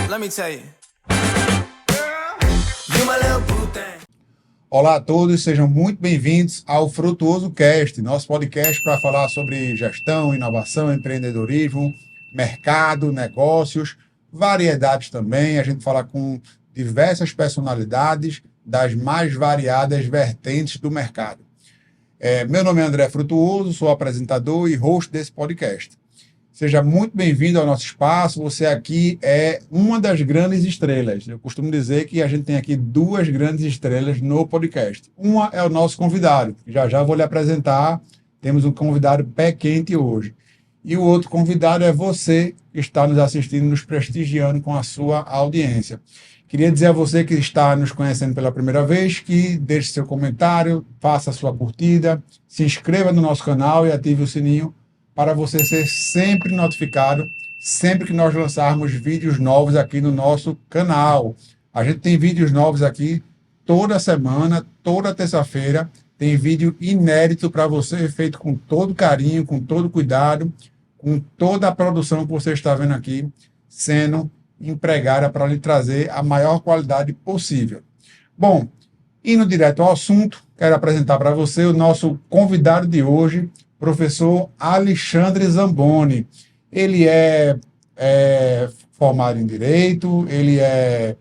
Let me tell you. You my little boo thing. Olá a todos, sejam muito bem-vindos ao Frutuoso Cast, nosso podcast para falar sobre gestão, inovação, empreendedorismo, mercado, negócios, variedades também. A gente fala com diversas personalidades das mais variadas vertentes do mercado. Meu nome é André Frutuoso, sou apresentador e host desse podcast. Seja muito bem-vindo ao nosso espaço. Você aqui é uma das grandes estrelas. Eu costumo dizer que a gente tem aqui duas grandes estrelas no podcast. Uma é o nosso convidado, que já vou lhe apresentar. Temos um convidado pé quente hoje. E o outro convidado é você, que está nos assistindo, nos prestigiando com a sua audiência. Queria dizer a você que está nos conhecendo pela primeira vez que deixe seu comentário, faça a sua curtida, se inscreva no nosso canal e ative o sininho para você ser sempre notificado, sempre que nós lançarmos vídeos novos aqui no nosso canal. A gente tem vídeos novos aqui toda semana, toda terça-feira, tem vídeo inédito para você, feito com todo carinho, com todo cuidado, com toda a produção que você está vendo aqui, sendo empregada para lhe trazer a maior qualidade possível. Bom, indo direto ao assunto, quero apresentar para você o nosso convidado de hoje, professor Alexandre Zamboni. Ele é formado em Direito, ele é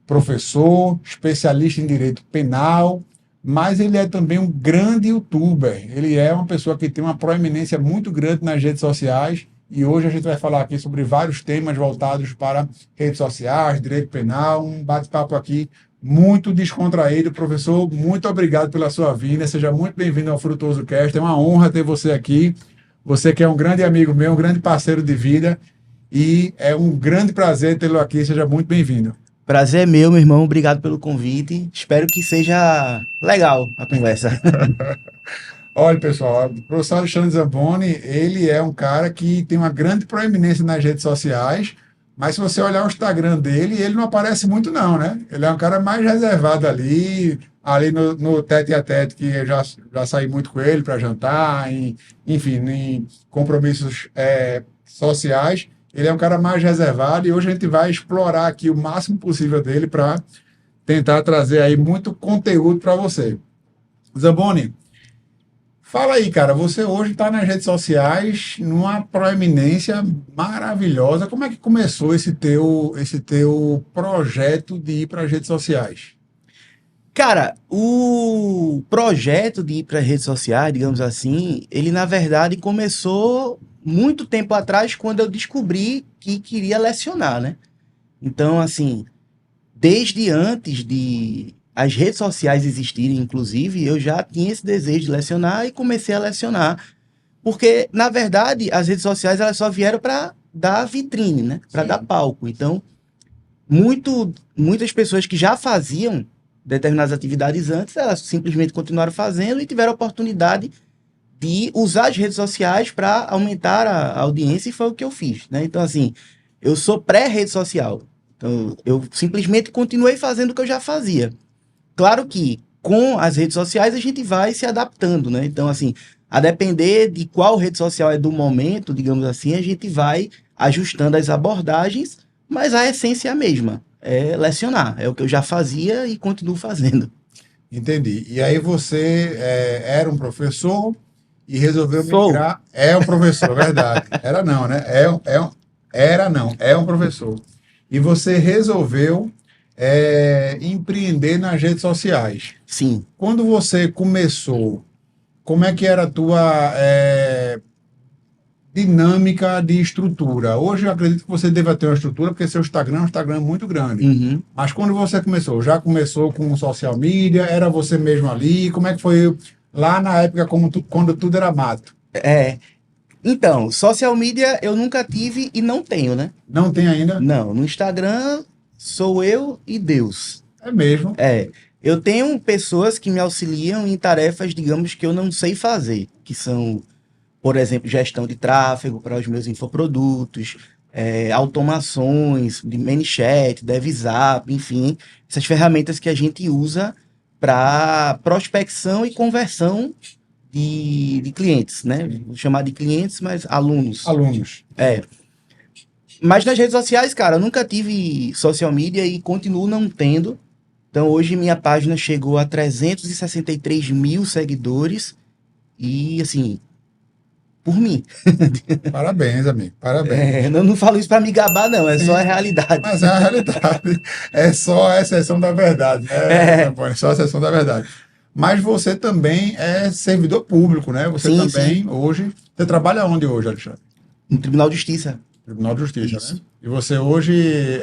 professor, especialista em Direito Penal, mas ele é também um grande youtuber. Ele é uma pessoa que tem uma proeminência muito grande nas redes sociais e hoje a gente vai falar aqui sobre vários temas voltados para redes sociais, Direito Penal, um bate-papo aqui muito descontraído. Professor, muito obrigado pela sua vinda, seja muito bem-vindo ao Frutuoso Cast, é uma honra ter você aqui, você que é um grande amigo meu, um grande parceiro de vida, e é um grande prazer tê-lo aqui, seja muito bem-vindo. Prazer é meu irmão, obrigado pelo convite, espero que seja legal a conversa. Olha, pessoal, o professor Alexandre Zamboni, ele é um cara que tem uma grande proeminência nas redes sociais, mas se você olhar o Instagram dele, ele não aparece muito não, né? Ele é um cara mais reservado ali no tete a tete, que eu já saí muito com ele para jantar, enfim, em compromissos sociais. Ele é um cara mais reservado e hoje a gente vai explorar aqui o máximo possível dele para tentar trazer aí muito conteúdo para você. Zamboni, fala aí, cara, você hoje está nas redes sociais numa proeminência maravilhosa. Como é que começou esse teu projeto de ir para as redes sociais? Cara, o projeto de ir para as redes sociais, digamos assim, ele na verdade começou muito tempo atrás quando eu descobri que queria lecionar, né? Então, assim, desde antes de as redes sociais existirem, inclusive, eu já tinha esse desejo de lecionar e comecei a lecionar. Porque, na verdade, as redes sociais elas só vieram para dar vitrine, né? Para dar palco. Então, muitas pessoas que já faziam determinadas atividades antes, elas simplesmente continuaram fazendo e tiveram a oportunidade de usar as redes sociais para aumentar a audiência e foi o que eu fiz, né? Então, assim, eu sou pré-rede social. Então, eu simplesmente continuei fazendo o que eu já fazia. Claro que com as redes sociais a gente vai se adaptando, né? Então, assim, a depender de qual rede social é do momento, digamos assim, a gente vai ajustando as abordagens, mas a essência é a mesma, é lecionar, é o que eu já fazia e continuo fazendo. Entendi. E aí você era um professor e resolveu Sou. migrar. É um professor, verdade. Era não, né? É um professor. E você resolveu empreender nas redes sociais. Sim. Quando você começou, como é que era a tua dinâmica de estrutura? Hoje eu acredito que você deva ter uma estrutura, porque seu Instagram é um Instagram muito grande. Uhum. Mas quando você começou, já começou com social media? Era você mesmo ali? Como é que foi lá na época quando tudo era mato? Então, social media eu nunca tive e não tenho, né? Não tem ainda? Não, no Instagram sou eu e Deus. É mesmo. Eu tenho pessoas que me auxiliam em tarefas, digamos, que eu não sei fazer, que são, por exemplo, gestão de tráfego para os meus infoprodutos, automações de ManyChat, DevZap, enfim, essas ferramentas que a gente usa para prospecção e conversão de clientes, né? Vou chamar de clientes, mas alunos. Alunos. Mas nas redes sociais, cara, eu nunca tive social media e continuo não tendo. Então hoje minha página chegou a 363 mil seguidores e, assim, por mim. Parabéns, amigo. Parabéns. Não falo isso pra me gabar, não, é só a Sim, realidade. mas é a realidade. É só a exceção da verdade, né, É, Zamponi? Só a exceção da verdade. Mas você também é servidor público, né? Você sim, sim, também, hoje. Você trabalha onde hoje, Alexandre? no Tribunal de Justiça. Tribunal de Justiça, né? Isso. E você hoje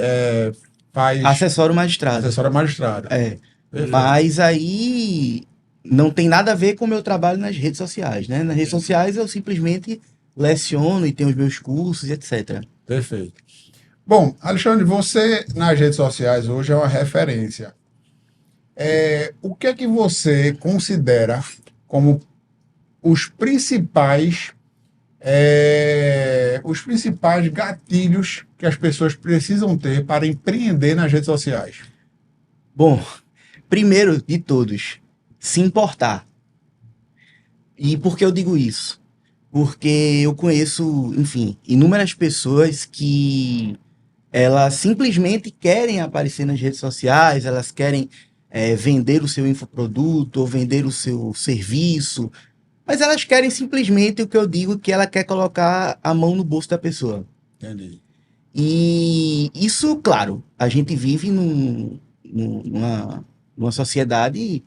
faz Assessoro magistrado. assessora magistrado. É. Perfeito. Mas aí não tem nada a ver com o meu trabalho nas redes sociais, né? Nas redes sociais eu simplesmente leciono e tenho os meus cursos, etc. Perfeito. Bom, Alexandre, você nas redes sociais hoje é uma referência. O que é que você considera como os principais gatilhos que as pessoas precisam ter para empreender nas redes sociais? Bom, primeiro de todos, se importar. E por que eu digo isso? Porque eu conheço, enfim, inúmeras pessoas que elas simplesmente querem aparecer nas redes sociais, elas querem vender o seu infoproduto ou vender o seu serviço, mas elas querem simplesmente o que eu digo, que ela quer colocar a mão no bolso da pessoa. Entendi. E isso, claro, a gente vive numa sociedade,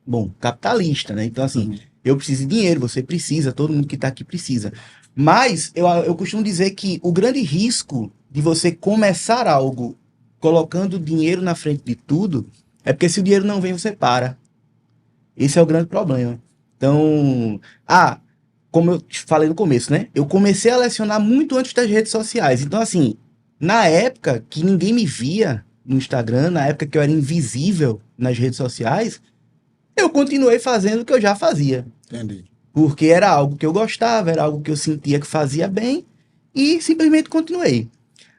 bom, capitalista, né? Então, assim, Uhum. eu preciso de dinheiro, você precisa, todo mundo que está aqui precisa. Mas eu costumo dizer que o grande risco de você começar algo colocando dinheiro na frente de tudo é porque se o dinheiro não vem, você para. Esse é o grande problema. Então, como eu te falei no começo, né? Eu comecei a lecionar muito antes das redes sociais. Então, assim, na época que ninguém me via no Instagram, na época que eu era invisível nas redes sociais, eu continuei fazendo o que eu já fazia. Entendi. Porque era algo que eu gostava, era algo que eu sentia que fazia bem e simplesmente continuei.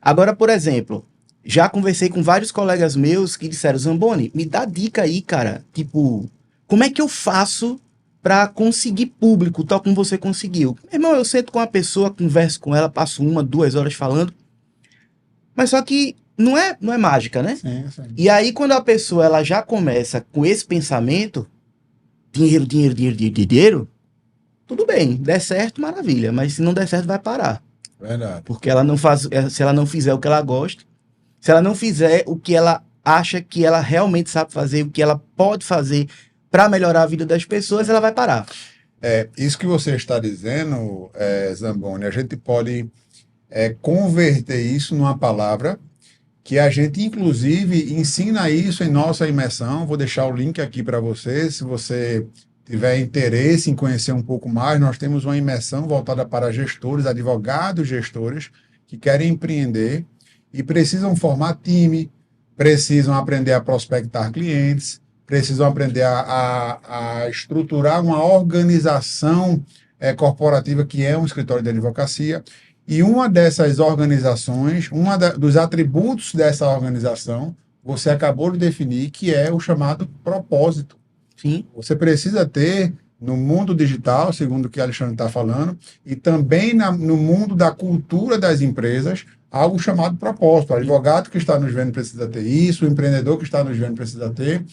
Agora, por exemplo, já conversei com vários colegas meus que disseram: Zamboni, me dá dica aí, cara. Tipo, como é que eu faço para conseguir público, tal como você conseguiu? Meu irmão, eu sento com a pessoa, converso com ela, passo 1, 2 horas falando, mas só que não é mágica, né? Sim, sim. E aí, quando a pessoa ela já começa com esse pensamento, dinheiro, dinheiro, dinheiro, dinheiro, dinheiro, tudo bem, der certo, maravilha, mas se não der certo, vai parar. Verdade. Porque ela não faz, se ela não fizer o que ela gosta, se ela não fizer o que ela acha que ela realmente sabe fazer, o que ela pode fazer para melhorar a vida das pessoas, ela vai parar. Isso que você está dizendo, Zamboni, a gente pode converter isso numa palavra que a gente, inclusive, ensina isso em nossa imersão. Vou deixar o link aqui para você, se você tiver interesse em conhecer um pouco mais. Nós temos uma imersão voltada para gestores, advogados, gestores que querem empreender e precisam formar time, precisam aprender a prospectar clientes, precisam aprender a estruturar uma organização corporativa que é um escritório de advocacia. E uma dessas organizações, dos atributos dessa organização, você acabou de definir, que é o chamado propósito. Sim, Você precisa ter, no mundo digital, segundo o que a Alexandre está falando, e também no mundo da cultura das empresas, algo chamado propósito. O advogado que está nos vendo precisa ter isso, o empreendedor que está nos vendo precisa ter,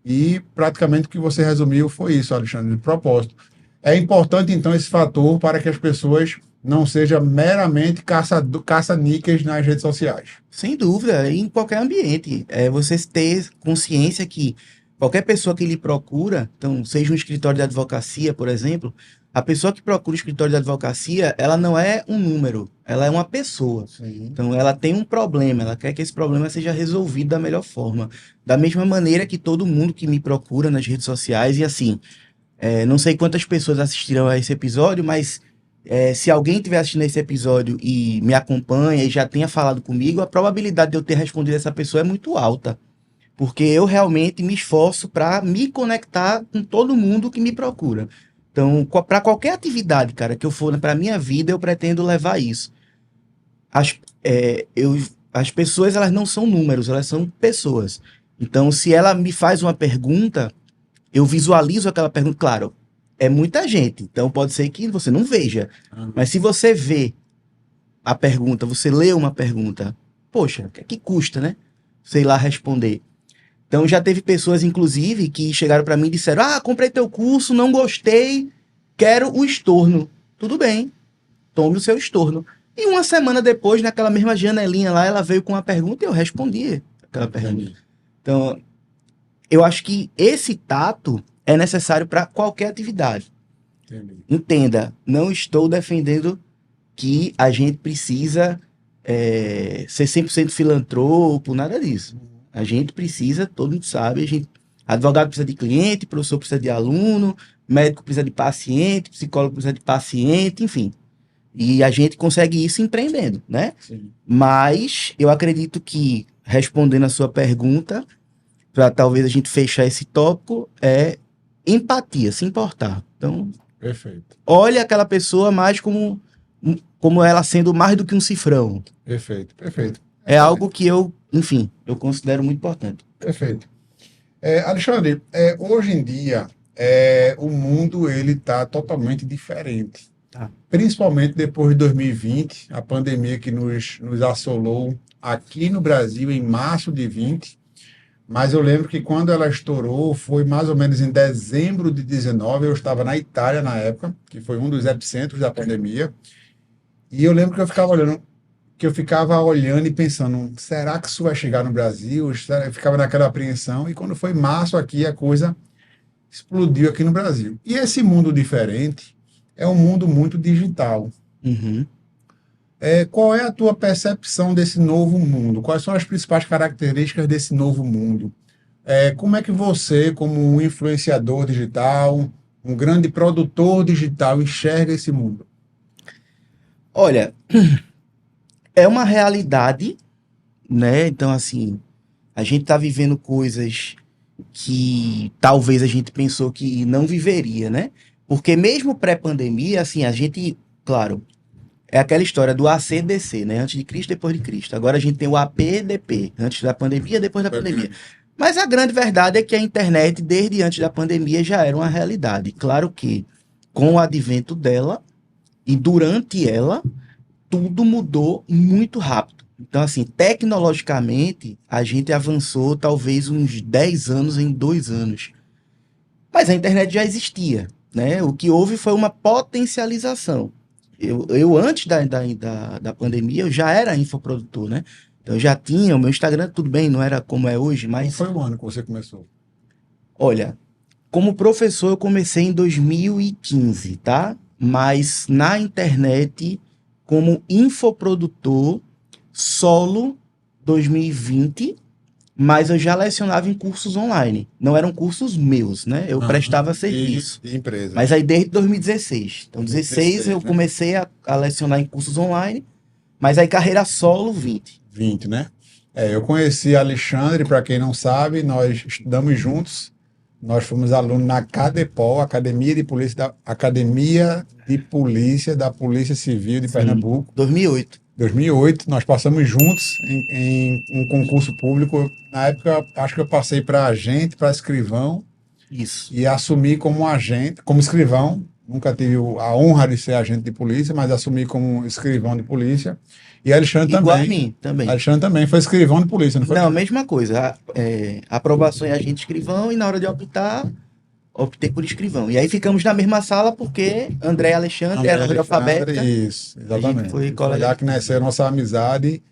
e praticamente o que você resumiu foi isso, Alexandre, de propósito. É importante, então, esse fator para que as pessoas não sejam meramente caça-níqueis nas redes sociais. sem dúvida, em qualquer ambiente. É você ter consciência que qualquer pessoa que lhe procura, então, seja um escritório de advocacia, por exemplo, a pessoa que procura o escritório de advocacia, ela não é um número, ela é uma pessoa. Sim. Então, ela tem um problema, ela quer que esse problema seja resolvido da melhor forma. Da mesma maneira que todo mundo que me procura nas redes sociais, e assim, não sei quantas pessoas assistiram a esse episódio, mas se alguém estiver assistindo esse episódio e me acompanha e já tenha falado comigo, a probabilidade de eu ter respondido essa pessoa é muito alta. Porque eu realmente me esforço para me conectar com todo mundo que me procura. Então, para qualquer atividade, cara, que eu for para minha vida, eu pretendo levar isso. As pessoas, elas não são números, elas são pessoas. Então, se ela me faz uma pergunta, eu visualizo aquela pergunta. Claro, é muita gente, então pode ser que você não veja. Mas se você vê a pergunta, você lê uma pergunta, poxa, o que é que custa, né? Sei lá responder. Então já teve pessoas, inclusive, que chegaram para mim e disseram: ah, comprei teu curso, não gostei, quero o estorno. Tudo bem, tome o seu estorno. E uma semana depois, naquela mesma janelinha lá, ela veio com uma pergunta e eu respondi aquela pergunta. Então, eu acho que esse tato é necessário para qualquer atividade. Entendi. Entenda, não estou defendendo que a gente precisa ser 100% filantropo, nada disso. A gente precisa, todo mundo sabe, advogado precisa de cliente, professor precisa de aluno, médico precisa de paciente, psicólogo precisa de paciente, enfim. E a gente consegue isso empreendendo, né? Sim. Mas eu acredito que, respondendo a sua pergunta, para talvez a gente fechar esse tópico, é empatia, se importar. Então, Perfeito. olhe aquela pessoa mais como ela sendo mais do que um cifrão. Perfeito, perfeito. É algo que eu considero muito importante. Perfeito. Alexandre, hoje em dia, o mundo ele está totalmente diferente. Tá. Principalmente depois de 2020, a pandemia que nos assolou aqui no Brasil em março de 20. Mas eu lembro que quando ela estourou, foi mais ou menos em dezembro de 19, eu estava na Itália na época, que foi um dos epicentros da pandemia. E eu lembro que eu ficava olhando e pensando, será que isso vai chegar no Brasil? Eu ficava naquela apreensão, e quando foi março aqui, a coisa explodiu aqui no Brasil. E esse mundo diferente é um mundo muito digital. Uhum. Qual é a tua percepção desse novo mundo? Quais são as principais características desse novo mundo? Como é que você, como um influenciador digital, um grande produtor digital, enxerga esse mundo? Olha, é uma realidade, né? Então, assim, a gente está vivendo coisas que talvez a gente pensou que não viveria, né? Porque mesmo pré-pandemia, assim, a gente, claro, é aquela história do ACDC, né? Antes de Cristo, depois de Cristo. Agora a gente tem o APDP, antes da pandemia, depois da pandemia. Mas a grande verdade é que a internet, desde antes da pandemia, já era uma realidade. Claro que, com o advento dela e durante ela, tudo mudou muito rápido. Então, assim, tecnologicamente, a gente avançou talvez uns 10 anos em 2 anos. Mas a internet já existia, né? O que houve foi uma potencialização. Eu antes da pandemia, eu já era infoprodutor, né? Então, eu já tinha o meu Instagram, tudo bem, não era como é hoje, Qual mas... foi o ano que você começou? Olha, como professor, eu comecei em 2015, tá? Mas na internet, como infoprodutor, solo 2020, mas eu já lecionava em cursos online. Não eram cursos meus, né? Eu prestava serviço. De empresa. Mas aí desde 2016. Então, 2016 eu né? comecei a lecionar em cursos online, mas aí carreira solo 20. 20, né? Eu conheci Alexandre, para quem não sabe, nós estudamos juntos. Nós fomos alunos na CADEPOL, Academia de Polícia da Polícia Civil de Pernambuco. 2008. 2008, nós passamos juntos em um concurso público. Na época, acho que eu passei para agente, para escrivão. Isso. E assumi como agente, como escrivão. Nunca tive a honra de ser agente de polícia, mas assumi como escrivão de polícia. E Alexandre Igual também. a mim, também. Alexandre também foi escrivão de polícia, não foi? Não, mesma coisa. Aprovação em agente escrivão e na hora de optar, optei por escrivão. E aí ficamos na mesma sala porque André e Alexandre eram ordem alfabética. Isso, exatamente. Foi Lá que nasceu a nossa amizade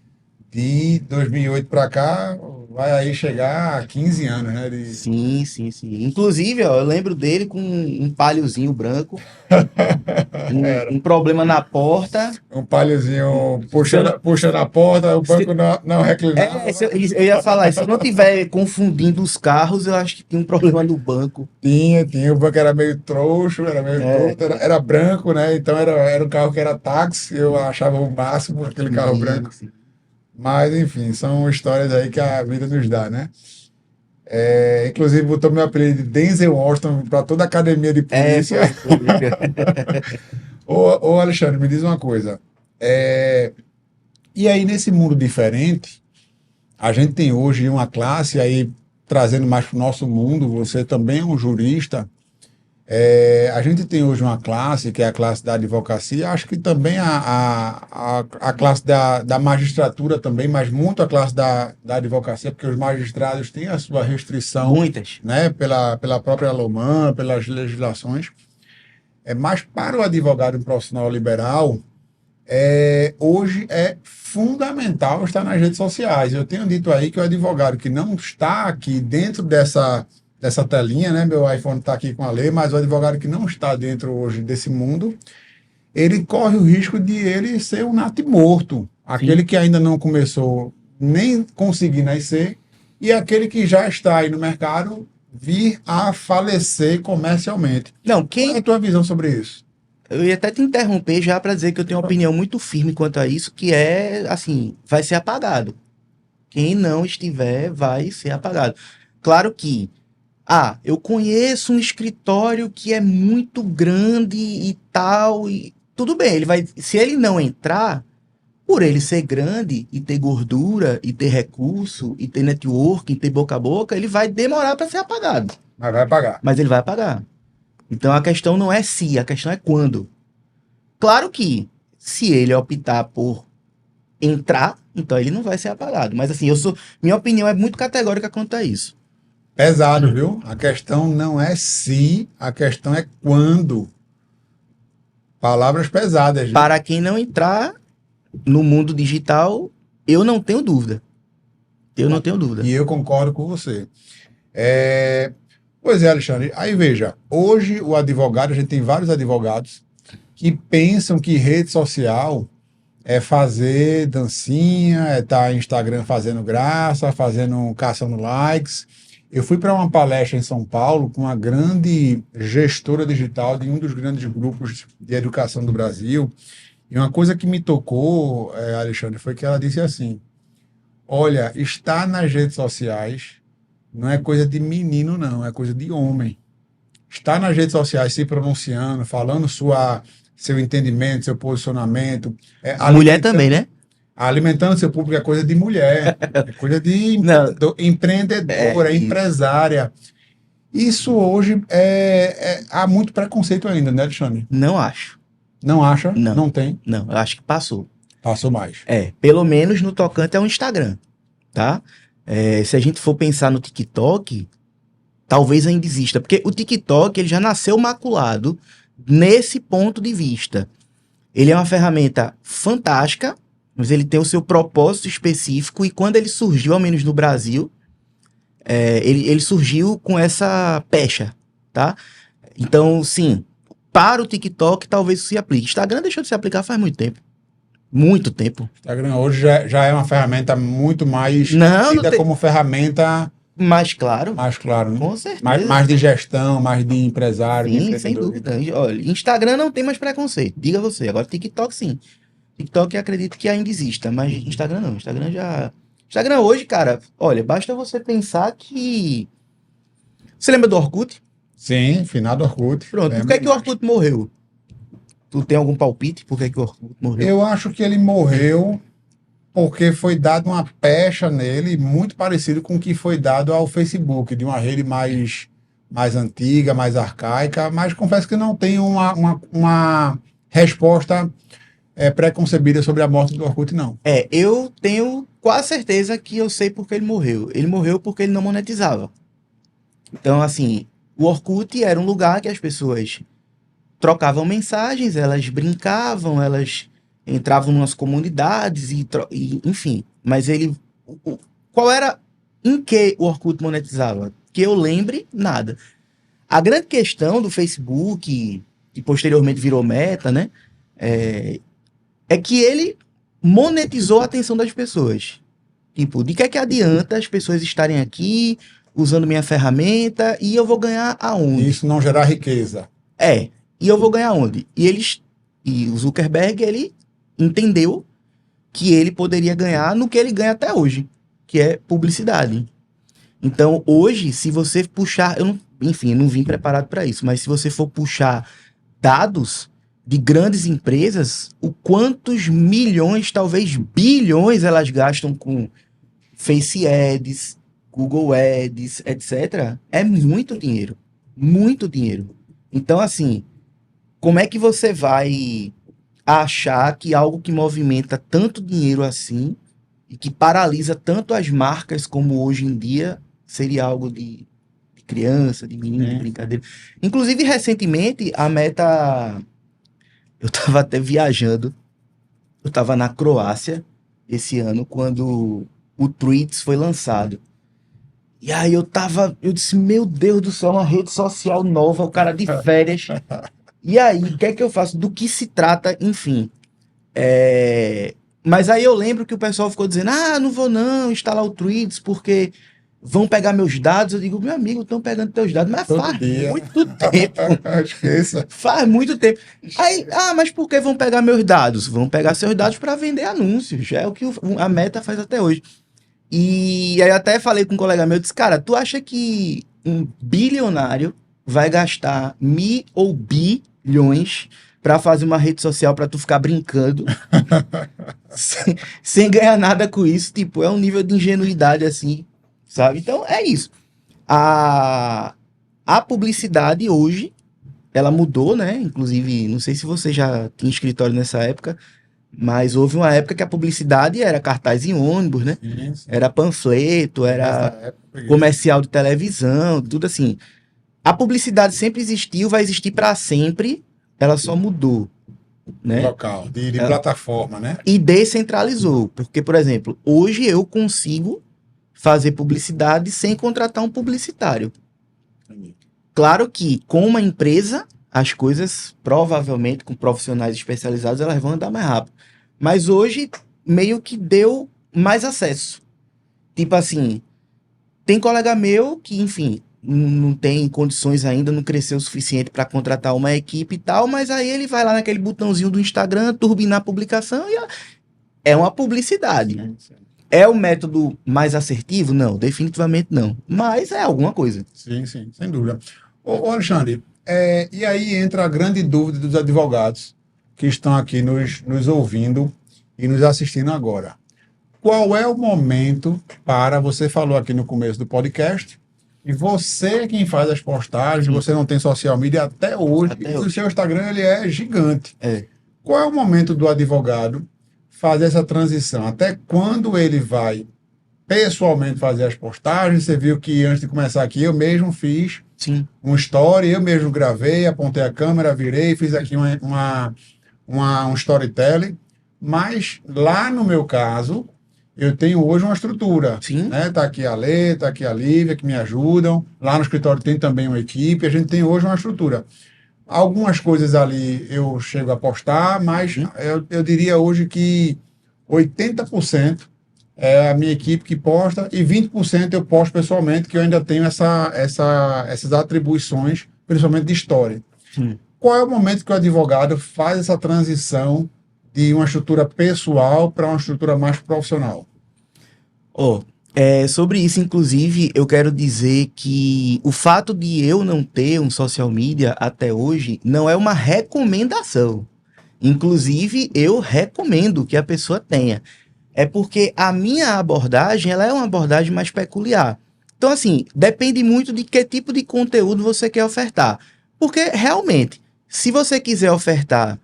de 2008 para cá, vai aí chegar a 15 anos, né? Sim. Inclusive, ó, eu lembro dele com um palhozinho branco, um problema na porta. Um palhozinho puxando a porta, o banco não reclinava. Eu ia falar, se eu não estiver confundindo os carros, eu acho que tinha um problema no banco. Tinha, o banco era meio troncho, era meio torto, era branco, né? Então era um carro que era táxi, eu achava o máximo aquele carro branco. Sim. Mas, enfim, são histórias aí que a vida nos dá, né? Inclusive, botou meu apelido de Denzel Washington para toda a academia de polícia. Ô, Alexandre, me diz uma coisa. E aí, nesse mundo diferente, a gente tem hoje uma classe aí, trazendo mais para o nosso mundo, você também é um jurista. A gente tem hoje uma classe, que é a classe da advocacia, acho que também a classe da magistratura também, mas muito a classe da advocacia, porque os magistrados têm a sua restrição, Muitas. né, pela própria LOMAN, pelas legislações. Mas para o advogado profissional liberal, hoje é fundamental estar nas redes sociais. Eu tenho dito aí que o advogado que não está aqui dentro dessa telinha, né? Meu iPhone está aqui com a lei, mas o advogado que não está dentro hoje desse mundo, ele corre o risco de ele ser um natimorto. Aquele que ainda não começou nem conseguir nascer, e aquele que já está aí no mercado vir a falecer comercialmente. Não, Qual é a tua visão sobre isso? Eu ia até te interromper já para dizer que eu tenho uma opinião muito firme quanto a isso, que é, assim, vai ser apagado. Quem não estiver vai ser apagado. Claro que, eu conheço um escritório que é muito grande e tal, e tudo bem, se ele não entrar, por ele ser grande e ter gordura, e ter recurso, e ter networking, e ter boca a boca, ele vai demorar para ser apagado. Mas vai pagar. Mas ele vai apagar. Então a questão não é se, a questão é quando. Claro que, se ele optar por entrar, então ele não vai ser apagado. Mas assim, minha opinião é muito categórica quanto a isso. Pesado, viu? A questão não é se, a questão é quando. Palavras pesadas. Viu? Para quem não entrar no mundo digital, eu não tenho dúvida. Eu não tenho dúvida. E eu concordo com você. Pois é, Alexandre. Aí veja, hoje o advogado, a gente tem vários advogados que pensam que rede social é fazer dancinha, é estar no Instagram fazendo graça, caçando likes. Eu fui para uma palestra em São Paulo com uma grande gestora digital de um dos grandes grupos de educação do Brasil. E uma coisa que me tocou, Alexandre, foi que ela disse assim: olha, estar nas redes sociais não é coisa de menino, não, é coisa de homem. Estar nas redes sociais se pronunciando, falando seu entendimento, seu posicionamento. Mulher também, né? Alimentando seu público é coisa de mulher, é coisa de empreendedora, empresária. Isso hoje há muito preconceito ainda, né, Alexandre? Não acho. Não acha? Não. Não tem? Não, eu acho que passou. Passou mais. Pelo menos no tocante ao Instagram, tá? Se a gente for pensar no TikTok, talvez ainda exista, porque o TikTok ele já nasceu maculado nesse ponto de vista. Ele é uma ferramenta fantástica, mas ele tem o seu propósito específico, e quando ele surgiu, ao menos no Brasil, ele surgiu com essa pecha, tá? Então, sim, para o TikTok talvez isso se aplique. Instagram deixou de se aplicar faz muito tempo. Muito tempo. Instagram hoje já é uma ferramenta muito mais como ferramenta mais claro. Mais claro, né? Com certeza. Mais de gestão, mais de empresário. Sim, de sem dúvida. Olha, Instagram não tem mais preconceito, diga você. Agora TikTok sim. TikTok eu acredito que ainda exista, mas Instagram não. Instagram hoje, cara, olha, basta você pensar que... Você lembra do Orkut? Sim, finado Orkut. Pronto, por que o Orkut morreu? Tu tem algum palpite por que o Orkut morreu? Eu acho que ele morreu porque foi dado uma pecha nele, muito parecido com o que foi dado ao Facebook, de uma rede mais antiga, mais arcaica, mas confesso que não tenho uma resposta pré-concebida sobre a morte do Orkut, não. Eu tenho quase certeza que eu sei por que ele morreu. Ele morreu porque ele não monetizava. Então, assim, o Orkut era um lugar que as pessoas trocavam mensagens, elas brincavam, elas entravam nas comunidades e enfim. Mas qual era em que o Orkut monetizava? Que eu lembre, nada. A grande questão do Facebook, que posteriormente virou Meta, né? É que ele monetizou a atenção das pessoas. Tipo, de que é que adianta as pessoas estarem aqui usando minha ferramenta e eu vou ganhar aonde? Isso não gerar riqueza. E eu vou ganhar onde? E o Zuckerberg, ele entendeu que ele poderia ganhar no que ele ganha até hoje, que é publicidade. Então, hoje, se você puxar... eu não vim preparado para isso, mas se você for puxar dados de grandes empresas, o quantos milhões, talvez bilhões, elas gastam com Face Ads, Google Ads, etc., é muito dinheiro. Muito dinheiro. Então, assim, como é que você vai achar que algo que movimenta tanto dinheiro assim e que paralisa tanto as marcas como hoje em dia seria algo de criança, de menino, de brincadeira? Inclusive, recentemente, a Meta... Eu tava até viajando. Eu tava na Croácia esse ano, quando o Threads foi lançado. E aí eu disse, meu Deus do céu, uma rede social nova, o cara de férias. E aí, o que é que eu faço? Do que se trata, enfim. Mas aí eu lembro que o pessoal ficou dizendo, não vou não instalar o Threads, porque vão pegar meus dados. Eu digo, meu amigo, estão pegando teus dados, mas Todo faz dia. muito tempo. Esqueça. Faz muito tempo. Aí, mas por que vão pegar meus dados? Vão pegar seus dados para vender anúncios. É o que a Meta faz até hoje. E aí eu até falei com um colega meu, disse, cara, tu acha que um bilionário vai gastar mil ou bilhões para fazer uma rede social para tu ficar brincando sem ganhar nada com isso? Tipo, é um nível de ingenuidade assim, sabe? Então é isso. A publicidade hoje, ela mudou, né? Inclusive, não sei se você já tinha escritório nessa época, mas houve uma época que a publicidade era cartaz em ônibus, né? Sim, sim. Era panfleto, era Nessa época, comercial de televisão, tudo assim. A publicidade sempre existiu, vai existir para sempre, ela só mudou, né? local, de plataforma, né? E descentralizou, porque, por exemplo, hoje eu consigo fazer publicidade sem contratar um publicitário. Claro que com uma empresa, as coisas, provavelmente, com profissionais especializados, elas vão andar mais rápido. Mas hoje, meio que deu mais acesso. Tipo assim, tem colega meu que, enfim, não tem condições ainda, não cresceu o suficiente para contratar uma equipe e tal, mas aí ele vai lá naquele botãozinho do Instagram, turbinar a publicação e é uma publicidade. É o método mais assertivo? Não, definitivamente não. Mas é alguma coisa. Sim, sim, sem dúvida. Ô Alexandre, e aí entra a grande dúvida dos advogados que estão aqui nos ouvindo e nos assistindo agora. Qual é o momento para, você falou aqui no começo do podcast, e você é quem faz as postagens, você não tem social media até hoje, e o seu Instagram ele é gigante. Qual é o momento do advogado fazer essa transição? Até quando ele vai pessoalmente fazer as postagens? Você viu que antes de começar aqui, eu mesmo fiz um story, eu mesmo gravei, apontei a câmera, virei, fiz aqui um storytelling, mas lá no meu caso, eu tenho hoje uma estrutura. Né? Tá aqui a Lê, tá aqui a Lívia, que me ajudam. Lá no escritório tem também uma equipe, a gente tem hoje uma estrutura. Algumas coisas ali eu chego a postar, mas eu diria hoje que 80% é a minha equipe que posta e 20% eu posto pessoalmente, que eu ainda tenho essas atribuições, principalmente de história. Qual é o momento que o advogado faz essa transição de uma estrutura pessoal para uma estrutura mais profissional? Sobre isso, inclusive, eu quero dizer que o fato de eu não ter um social media até hoje não é uma recomendação. Inclusive, eu recomendo que a pessoa tenha. É porque a minha abordagem, ela é uma abordagem mais peculiar. Então, assim, depende muito de que tipo de conteúdo você quer ofertar. Porque, realmente, se você quiser ofertar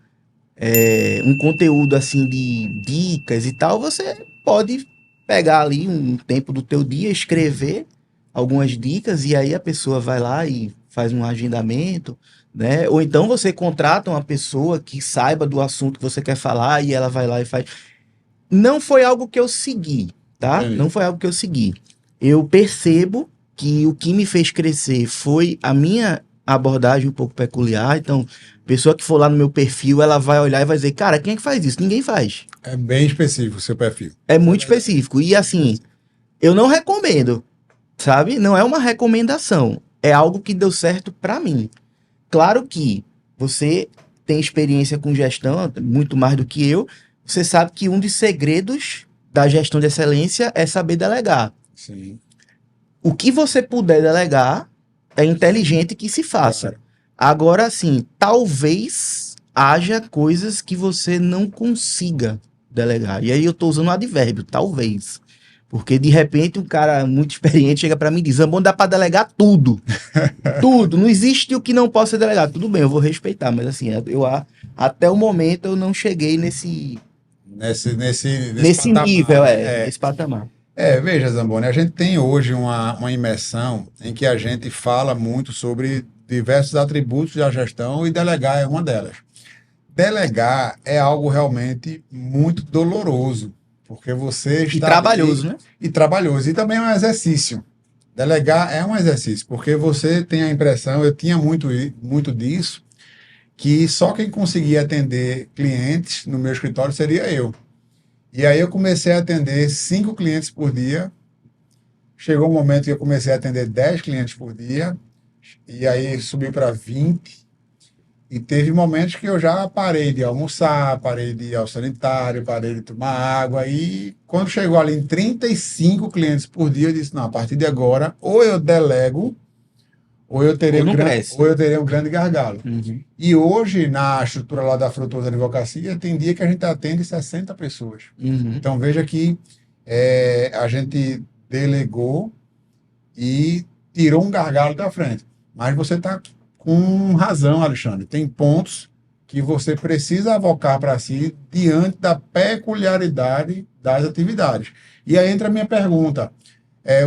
um conteúdo, assim, de dicas e tal, você pode pegar ali um tempo do teu dia, escrever algumas dicas, e aí a pessoa vai lá e faz um agendamento, né? Ou então você contrata uma pessoa que saiba do assunto que você quer falar e ela vai lá e faz... Não foi algo que eu segui, tá? Não foi algo que eu segui. Eu percebo que o que me fez crescer foi a minha abordagem um pouco peculiar. Então, pessoa que for lá no meu perfil, ela vai olhar e vai dizer, cara, quem é que faz isso? Ninguém faz. É bem específico o seu perfil. É muito específico. E assim, eu não recomendo, sabe? Não é uma recomendação. É algo que deu certo pra mim. Claro que você tem experiência com gestão, muito mais do que eu. Você sabe que um dos segredos da gestão de excelência é saber delegar. Sim. O que você puder delegar, é inteligente que se faça. Claro. Agora, assim, talvez haja coisas que você não consiga delegar. E aí eu estou usando o advérbio, talvez. Porque, de repente, um cara muito experiente chega para mim e diz, Zamboni, dá para delegar tudo. Tudo. Não existe o que não possa ser delegado. Tudo bem, eu vou respeitar. Mas, assim, até o momento eu não cheguei nesse patamar, nível, né? nesse patamar. Veja, Zamboni, a gente tem hoje uma imersão em que a gente fala muito sobre diversos atributos da gestão e delegar é uma delas. Delegar é algo realmente muito doloroso, porque você está... E trabalhoso, né? E trabalhoso. E também é um exercício. Delegar é um exercício, porque você tem a impressão, eu tinha muito disso, que só quem conseguia atender clientes no meu escritório seria eu. E aí eu comecei a atender 5 clientes por dia. Chegou um momento que eu comecei a atender 10 clientes por dia. E aí subiu para 20. E teve momentos que eu já parei de almoçar, parei de ir ao sanitário, parei de tomar água. E quando chegou ali em 35 clientes por dia, eu disse, não, a partir de agora, ou eu delego, ou eu terei um grande gargalo. Uhum. E hoje, na estrutura lá da Frutuoso Advocacia, tem dia que a gente atende 60 pessoas. Uhum. Então, veja que a gente delegou e tirou um gargalo da frente. Mas você está com razão, Alexandre. Tem pontos que você precisa avocar para si diante da peculiaridade das atividades. E aí entra a minha pergunta.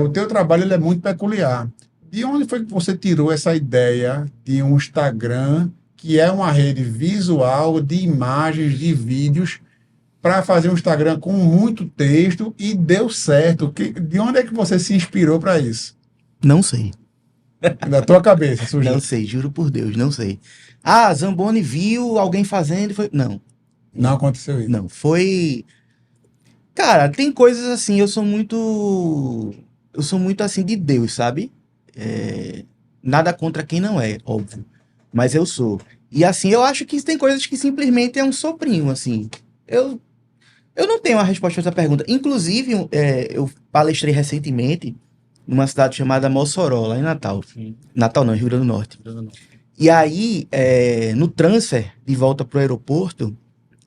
O teu trabalho ele é muito peculiar. De onde foi que você tirou essa ideia de um Instagram, que é uma rede visual de imagens, de vídeos, para fazer um Instagram com muito texto e deu certo? De onde é que você se inspirou para isso? Não sei. Da tua cabeça, surgiu? Não sei, juro por Deus, não sei. Ah, Zamboni viu alguém fazendo e foi... Não. Não aconteceu isso? Não, foi... Cara, tem coisas assim, eu sou muito assim de Deus, sabe? Nada contra quem não é, óbvio. Mas eu sou. E assim, eu acho que tem coisas que simplesmente é um soprinho, assim. Eu não tenho a resposta a essa pergunta. Inclusive, eu palestrei recentemente numa cidade chamada Mossoró, lá em Natal. Sim. Natal não, Rio Grande do Norte. E aí, no transfer de volta pro aeroporto,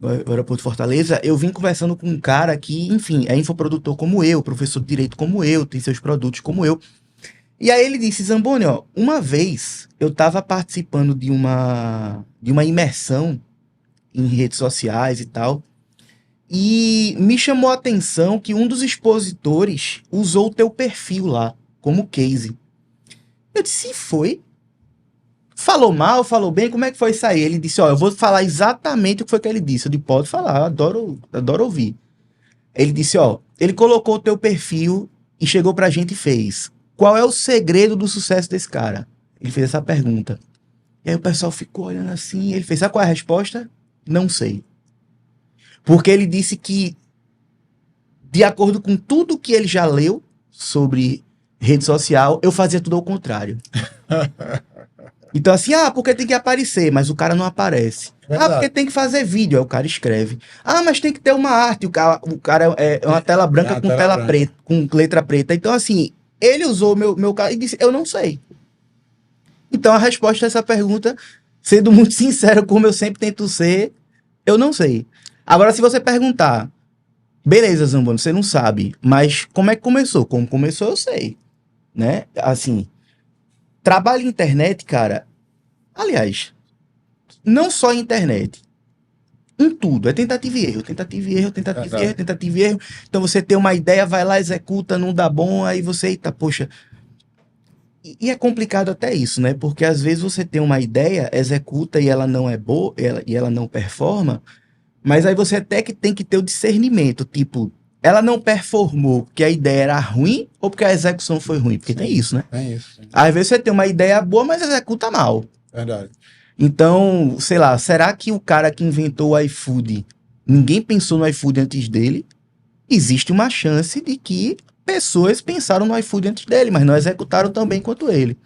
o aeroporto de Fortaleza, eu vim conversando com um cara que, enfim, é infoprodutor como eu, professor de direito como eu, tem seus produtos como eu. E aí ele disse, Zamboni, ó, uma vez eu estava participando de uma imersão em redes sociais e tal, e me chamou a atenção que um dos expositores usou o teu perfil lá, como case. Eu disse, foi? Falou mal, falou bem, como é que foi isso aí? Ele disse, ó, eu vou falar exatamente o que foi que ele disse. Eu disse, pode falar, eu adoro ouvir. Ele disse, ó, ele colocou o teu perfil e chegou pra gente e fez, qual é o segredo do sucesso desse cara? Ele fez essa pergunta. E aí o pessoal ficou olhando assim, ele fez, sabe qual é a resposta? Não sei. Porque ele disse que, de acordo com tudo que ele já leu sobre rede social, eu fazia tudo ao contrário. Então assim, porque tem que aparecer, mas o cara não aparece. Verdade. Porque tem que fazer vídeo, aí o cara escreve. Mas tem que ter uma arte, o cara é uma tela branca com tela preta, com letra preta. Então assim, ele usou meu cara e disse, eu não sei. Então a resposta a essa pergunta, sendo muito sincero, como eu sempre tento ser, eu não sei. Agora, se você perguntar, beleza, Zamboni, você não sabe, mas como é que começou? Como começou, eu sei, né? Assim, trabalho em internet, cara, aliás, não só em internet, em tudo, é tentativa e erro, tentativa e erro, tentativa e erro, tentativa e erro. Então você tem uma ideia, vai lá, executa, não dá bom, aí você, eita, poxa. E é complicado até isso, né? Porque às vezes você tem uma ideia, executa e ela não é boa, e ela não performa, mas aí você até que tem que ter o discernimento, tipo, ela não performou porque a ideia era ruim ou porque a execução foi ruim? Porque tem isso, né? Tem isso. Sim. Às vezes você tem uma ideia boa, mas executa mal. Verdade. Então, sei lá, será que o cara que inventou o iFood, ninguém pensou no iFood antes dele? Existe uma chance de que pessoas pensaram no iFood antes dele, mas não executaram tão bem quanto ele.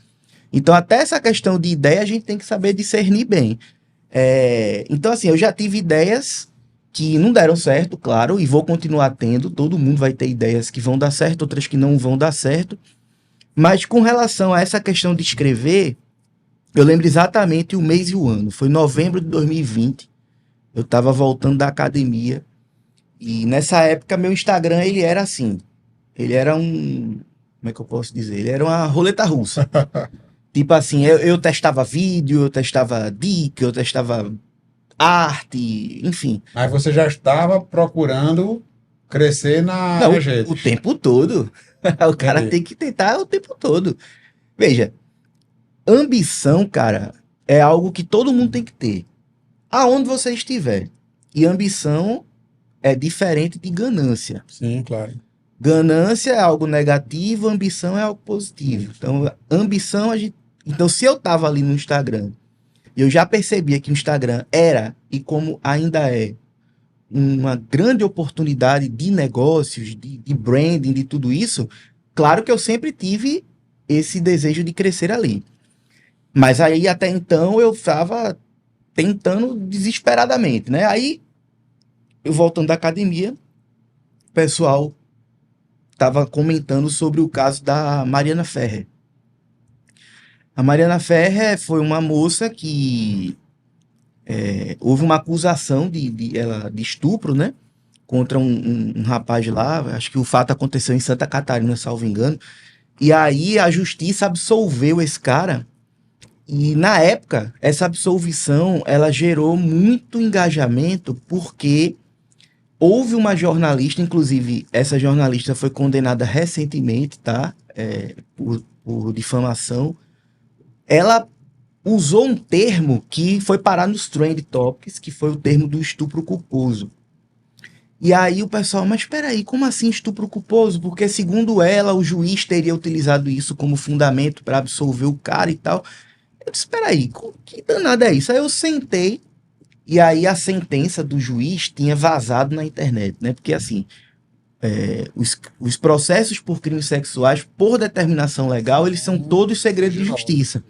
Então, até essa questão de ideia, a gente tem que saber discernir bem. Então, assim, eu já tive ideias que não deram certo, claro, e vou continuar tendo. Todo mundo vai ter ideias que vão dar certo, outras que não vão dar certo. Mas com relação a essa questão de escrever, eu lembro exatamente o mês e o ano. Foi novembro de 2020. Eu estava voltando da academia. E nessa época, meu Instagram, ele era assim. Ele era um... Como é que eu posso dizer? Ele era uma roleta russa. Tipo assim, eu testava vídeo, eu testava dica, eu testava arte, enfim. Mas você já estava procurando crescer Não, nas o redes. tempo todo. O cara Entendi. tem que tentar o tempo todo. Veja, ambição, cara, é algo que todo mundo tem que ter. Aonde você estiver. E ambição é diferente de ganância. Sim, claro. Ganância é algo negativo, ambição é algo positivo. Então, ambição, então se eu tava ali no Instagram, e eu já percebia que o Instagram era, e como ainda é, uma grande oportunidade de negócios, de branding, de tudo isso, claro que eu sempre tive esse desejo de crescer ali. Mas aí, até então, eu estava tentando desesperadamente, né? Aí, eu voltando da academia, o pessoal estava comentando sobre o caso da Mariana Ferrer. A Mariana Ferrer foi uma moça que houve uma acusação de estupro, né? Contra um rapaz lá. Acho que o fato aconteceu em Santa Catarina, salvo engano. E aí a justiça absolveu esse cara. E na época, essa absolvição ela gerou muito engajamento porque houve uma jornalista, inclusive essa jornalista foi condenada recentemente, tá? Por difamação. Ela usou um termo que foi parar nos Trend Topics, que foi o termo do estupro culposo. E aí o pessoal, mas espera aí, como assim estupro culposo? Porque segundo ela, o juiz teria utilizado isso como fundamento para absolver o cara e tal. Eu disse, espera aí, que danada é isso? Aí eu sentei e aí a sentença do juiz tinha vazado na internet, né? Porque assim, os processos por crimes sexuais, por determinação legal, eles são todos segredo de justiça.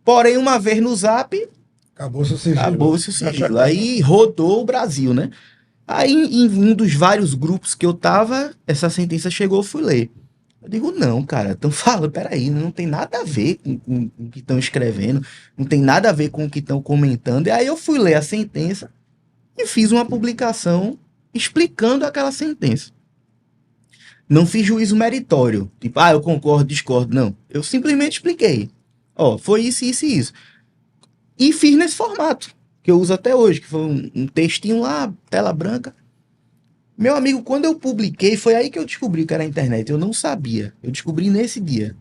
Porém, uma vez no Zap, Acabou seu sigilo. acabou-se o sigilo. Aí rodou o Brasil, né? Aí, em um dos vários grupos que eu tava, essa sentença chegou, eu fui ler. Eu digo, não, cara, estão falando, peraí, não tem nada a ver com o que estão escrevendo, não tem nada a ver com o que estão comentando. E aí eu fui ler a sentença e fiz uma publicação explicando aquela sentença. Não fiz juízo meritório, tipo, eu concordo, discordo, não. Eu simplesmente expliquei. Ó, foi isso, isso e isso. E fiz nesse formato, que eu uso até hoje, que foi um textinho lá, tela branca. Meu amigo, quando eu publiquei, foi aí que eu descobri que era a internet. Eu não sabia. Eu descobri nesse dia.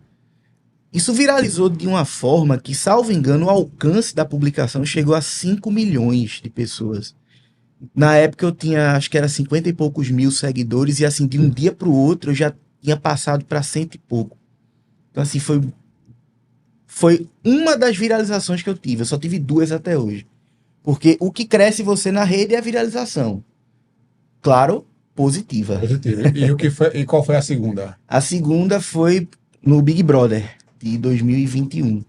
Isso viralizou de uma forma que, salvo engano, o alcance da publicação chegou a 5 milhões de pessoas. Na época eu tinha, acho que era 50 e poucos mil seguidores, e assim, de um dia para o outro eu já tinha passado para 100 e pouco. Então, assim, foi uma das viralizações que eu tive. Eu só tive 2 até hoje. Porque o que cresce você na rede é a viralização. Claro, positiva. Positivo. E qual foi a segunda? A segunda foi no Big Brother, de 2021.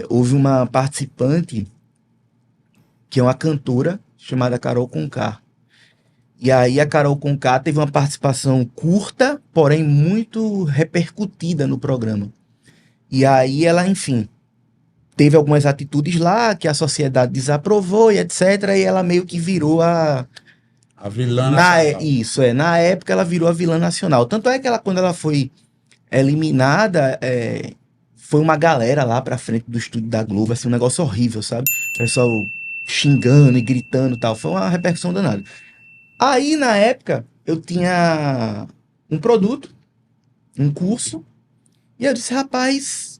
Houve uma participante, que é uma cantora, chamada Carol Conká. E aí a Carol Conká teve uma participação curta, porém muito repercutida no programa. E aí ela, enfim, teve algumas atitudes lá que a sociedade desaprovou e etc. E ela meio que virou a vilã nacional. Isso, na época ela virou a vilã nacional. Tanto é que quando ela foi eliminada, foi uma galera lá pra frente do estúdio da Globo, assim, um negócio horrível, sabe? O pessoal xingando e gritando e tal. Foi uma repercussão danada. Aí, na época, eu tinha um produto, um curso, e eu disse, rapaz,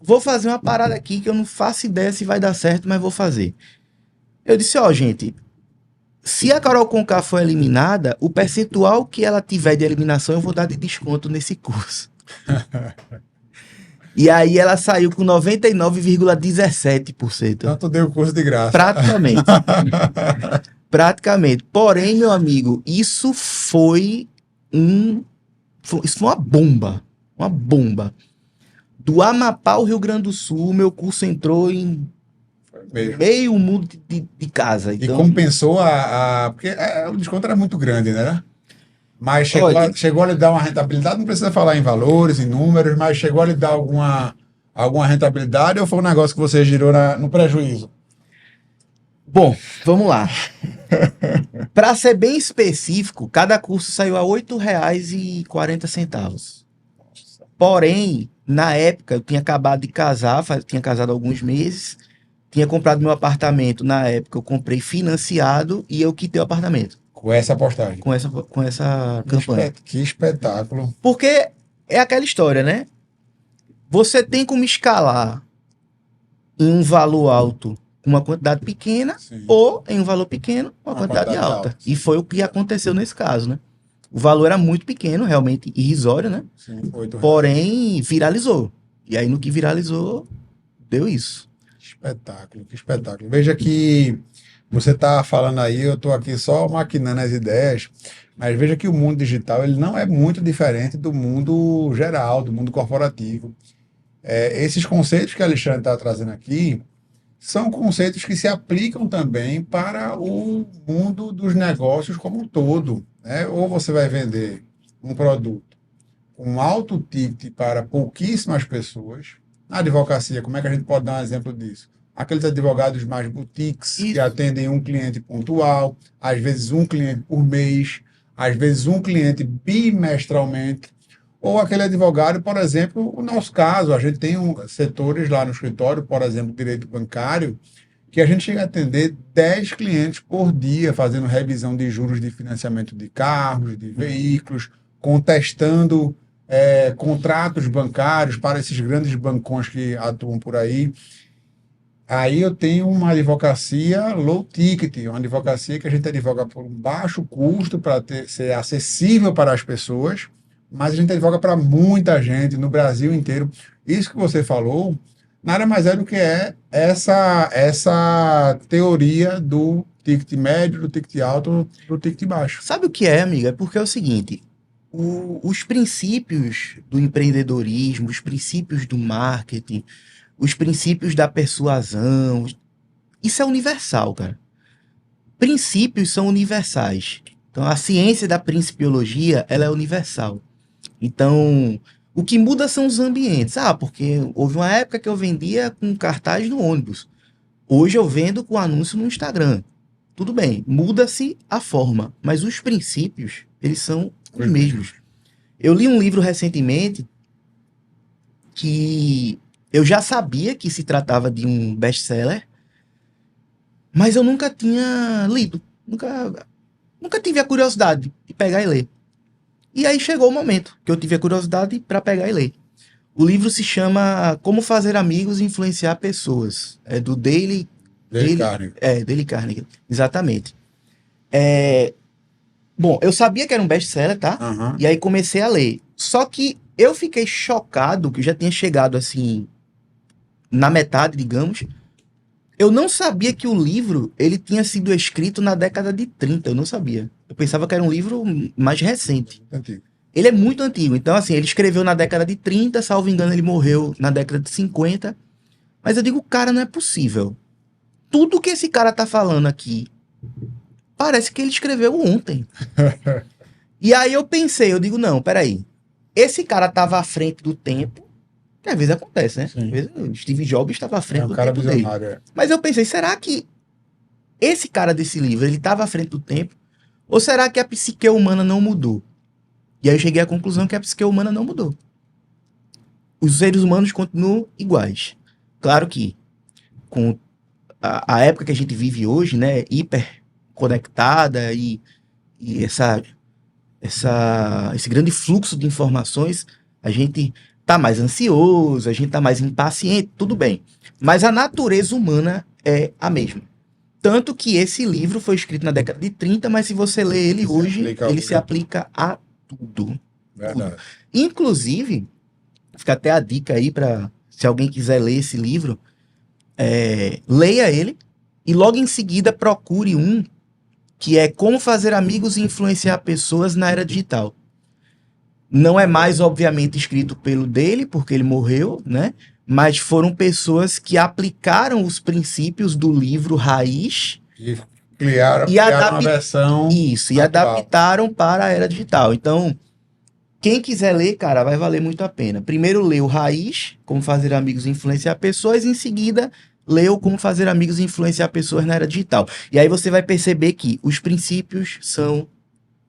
vou fazer uma parada aqui que eu não faço ideia se vai dar certo, mas vou fazer. Eu disse, gente, se a Carol Conká for eliminada, o percentual que ela tiver de eliminação eu vou dar de desconto nesse curso. E aí ela saiu com 99,17%. Então tu deu o curso de graça. Praticamente. Praticamente. Porém, meu amigo, isso foi uma bomba. Uma bomba. Do Amapá ao Rio Grande do Sul, meu curso entrou em meio mundo de casa. Então... E compensou porque o desconto era muito grande, né? Mas chegou a lhe dar uma rentabilidade, não precisa falar em valores, em números, mas chegou a lhe dar alguma rentabilidade ou foi um negócio que você girou no prejuízo? Bom, vamos lá. Para ser bem específico, cada curso saiu a R$ 8,40. Porém, na época, eu tinha acabado de casar, tinha casado há alguns meses, tinha comprado meu apartamento. Na época, eu comprei financiado e eu quitei o apartamento Com essa postagem. com essa campanha. Que espetáculo. Porque é aquela história, né? Você tem como escalar em um valor alto com uma quantidade pequena, Sim. ou em um valor pequeno com uma quantidade alta. E foi o que aconteceu nesse caso, né? O valor era muito pequeno, realmente irrisório, né? Sim, R$8. Porém, viralizou. E aí, no que viralizou, deu isso. Que espetáculo, que espetáculo. Veja que você está falando aí, eu estou aqui só maquinando as ideias, mas veja que o mundo digital ele não é muito diferente do mundo geral, do mundo corporativo. Esses conceitos que a Alexandre está trazendo aqui são conceitos que se aplicam também para o mundo dos negócios como um todo, né? Ou você vai vender um produto com alto ticket para pouquíssimas pessoas. Na advocacia, como é que a gente pode dar um exemplo disso? Aqueles advogados mais boutiques que atendem um cliente pontual, às vezes um cliente por mês, às vezes um cliente bimestralmente. Ou aquele advogado, por exemplo, o nosso caso, a gente tem setores lá no escritório, por exemplo, direito bancário, que a gente chega a atender 10 clientes por dia, fazendo revisão de juros de financiamento de carros, de veículos, contestando contratos bancários para esses grandes bancões que atuam por aí. Aí eu tenho uma advocacia low ticket, uma advocacia que a gente advoga por um baixo custo para ser acessível para as pessoas, mas a gente advoga para muita gente no Brasil inteiro. Isso que você falou, nada mais é do que essa teoria do ticket médio, do ticket alto, do ticket baixo. Sabe o que é, amiga? É porque é o seguinte, os princípios do empreendedorismo, os princípios do marketing, os princípios da persuasão, isso é universal, cara. Princípios são universais. Então, a ciência da principiologia, ela é universal. Então, o que muda são os ambientes. Porque houve uma época que eu vendia com cartaz no ônibus. Hoje eu vendo com anúncio no Instagram. Tudo bem, muda-se a forma, mas os princípios, eles são os mesmos. Eu li um livro recentemente que eu já sabia que se tratava de um best-seller, mas eu nunca tinha lido. Nunca tive a curiosidade de pegar e ler. E aí chegou o momento que eu tive a curiosidade para pegar e ler. O livro se chama Como Fazer Amigos e Influenciar Pessoas. É do Dale Carnegie. Dale Carnegie, exatamente. Bom, eu sabia que era um best-seller, tá? Uhum. E aí comecei a ler. Só que eu fiquei chocado, que eu já tinha chegado assim, na metade, digamos. Eu não sabia que o livro, ele tinha sido escrito na década de 30, eu não sabia. Eu pensava que era um livro mais recente. Antigo. Ele é muito antigo, então assim, ele escreveu na década de 30, salvo engano ele morreu na década de 50. Mas eu digo, cara, não é possível. Tudo que esse cara tá falando aqui, parece que ele escreveu ontem. E aí eu pensei, eu digo, não, peraí. Esse cara tava à frente do tempo, que às vezes acontece, né? Sim. Às vezes o Steve Jobs estava à frente do cara tempo dele. visionário. Mas eu pensei, será que esse cara desse livro, ele estava à frente do tempo? Ou será que a psique humana não mudou? E aí eu cheguei à conclusão que a psique humana não mudou. Os seres humanos continuam iguais. Claro que com a época que a gente vive hoje, né, hiper conectada e esse grande fluxo de informações, a gente tá mais ansioso, a gente tá mais impaciente, tudo bem. Mas a natureza humana é a mesma. Tanto que esse livro foi escrito na década de 30, mas se você lê ele hoje, ele se aplica a tudo. Verdade. Tudo. Inclusive, fica até a dica aí para se alguém quiser ler esse livro, leia ele e logo em seguida procure um que é Como Fazer Amigos e Influenciar Pessoas na Era Digital. Não é mais, obviamente, escrito pelo dele, porque ele morreu, né? Mas foram pessoas que aplicaram os princípios do livro raiz E criaram uma versão e adaptaram para a Era Digital. Então, quem quiser ler, cara, vai valer muito a pena. Primeiro lê o raiz, Como Fazer Amigos e Influenciar Pessoas, e em seguida leu Como Fazer Amigos e Influenciar Pessoas na Era Digital. E aí você vai perceber que os princípios são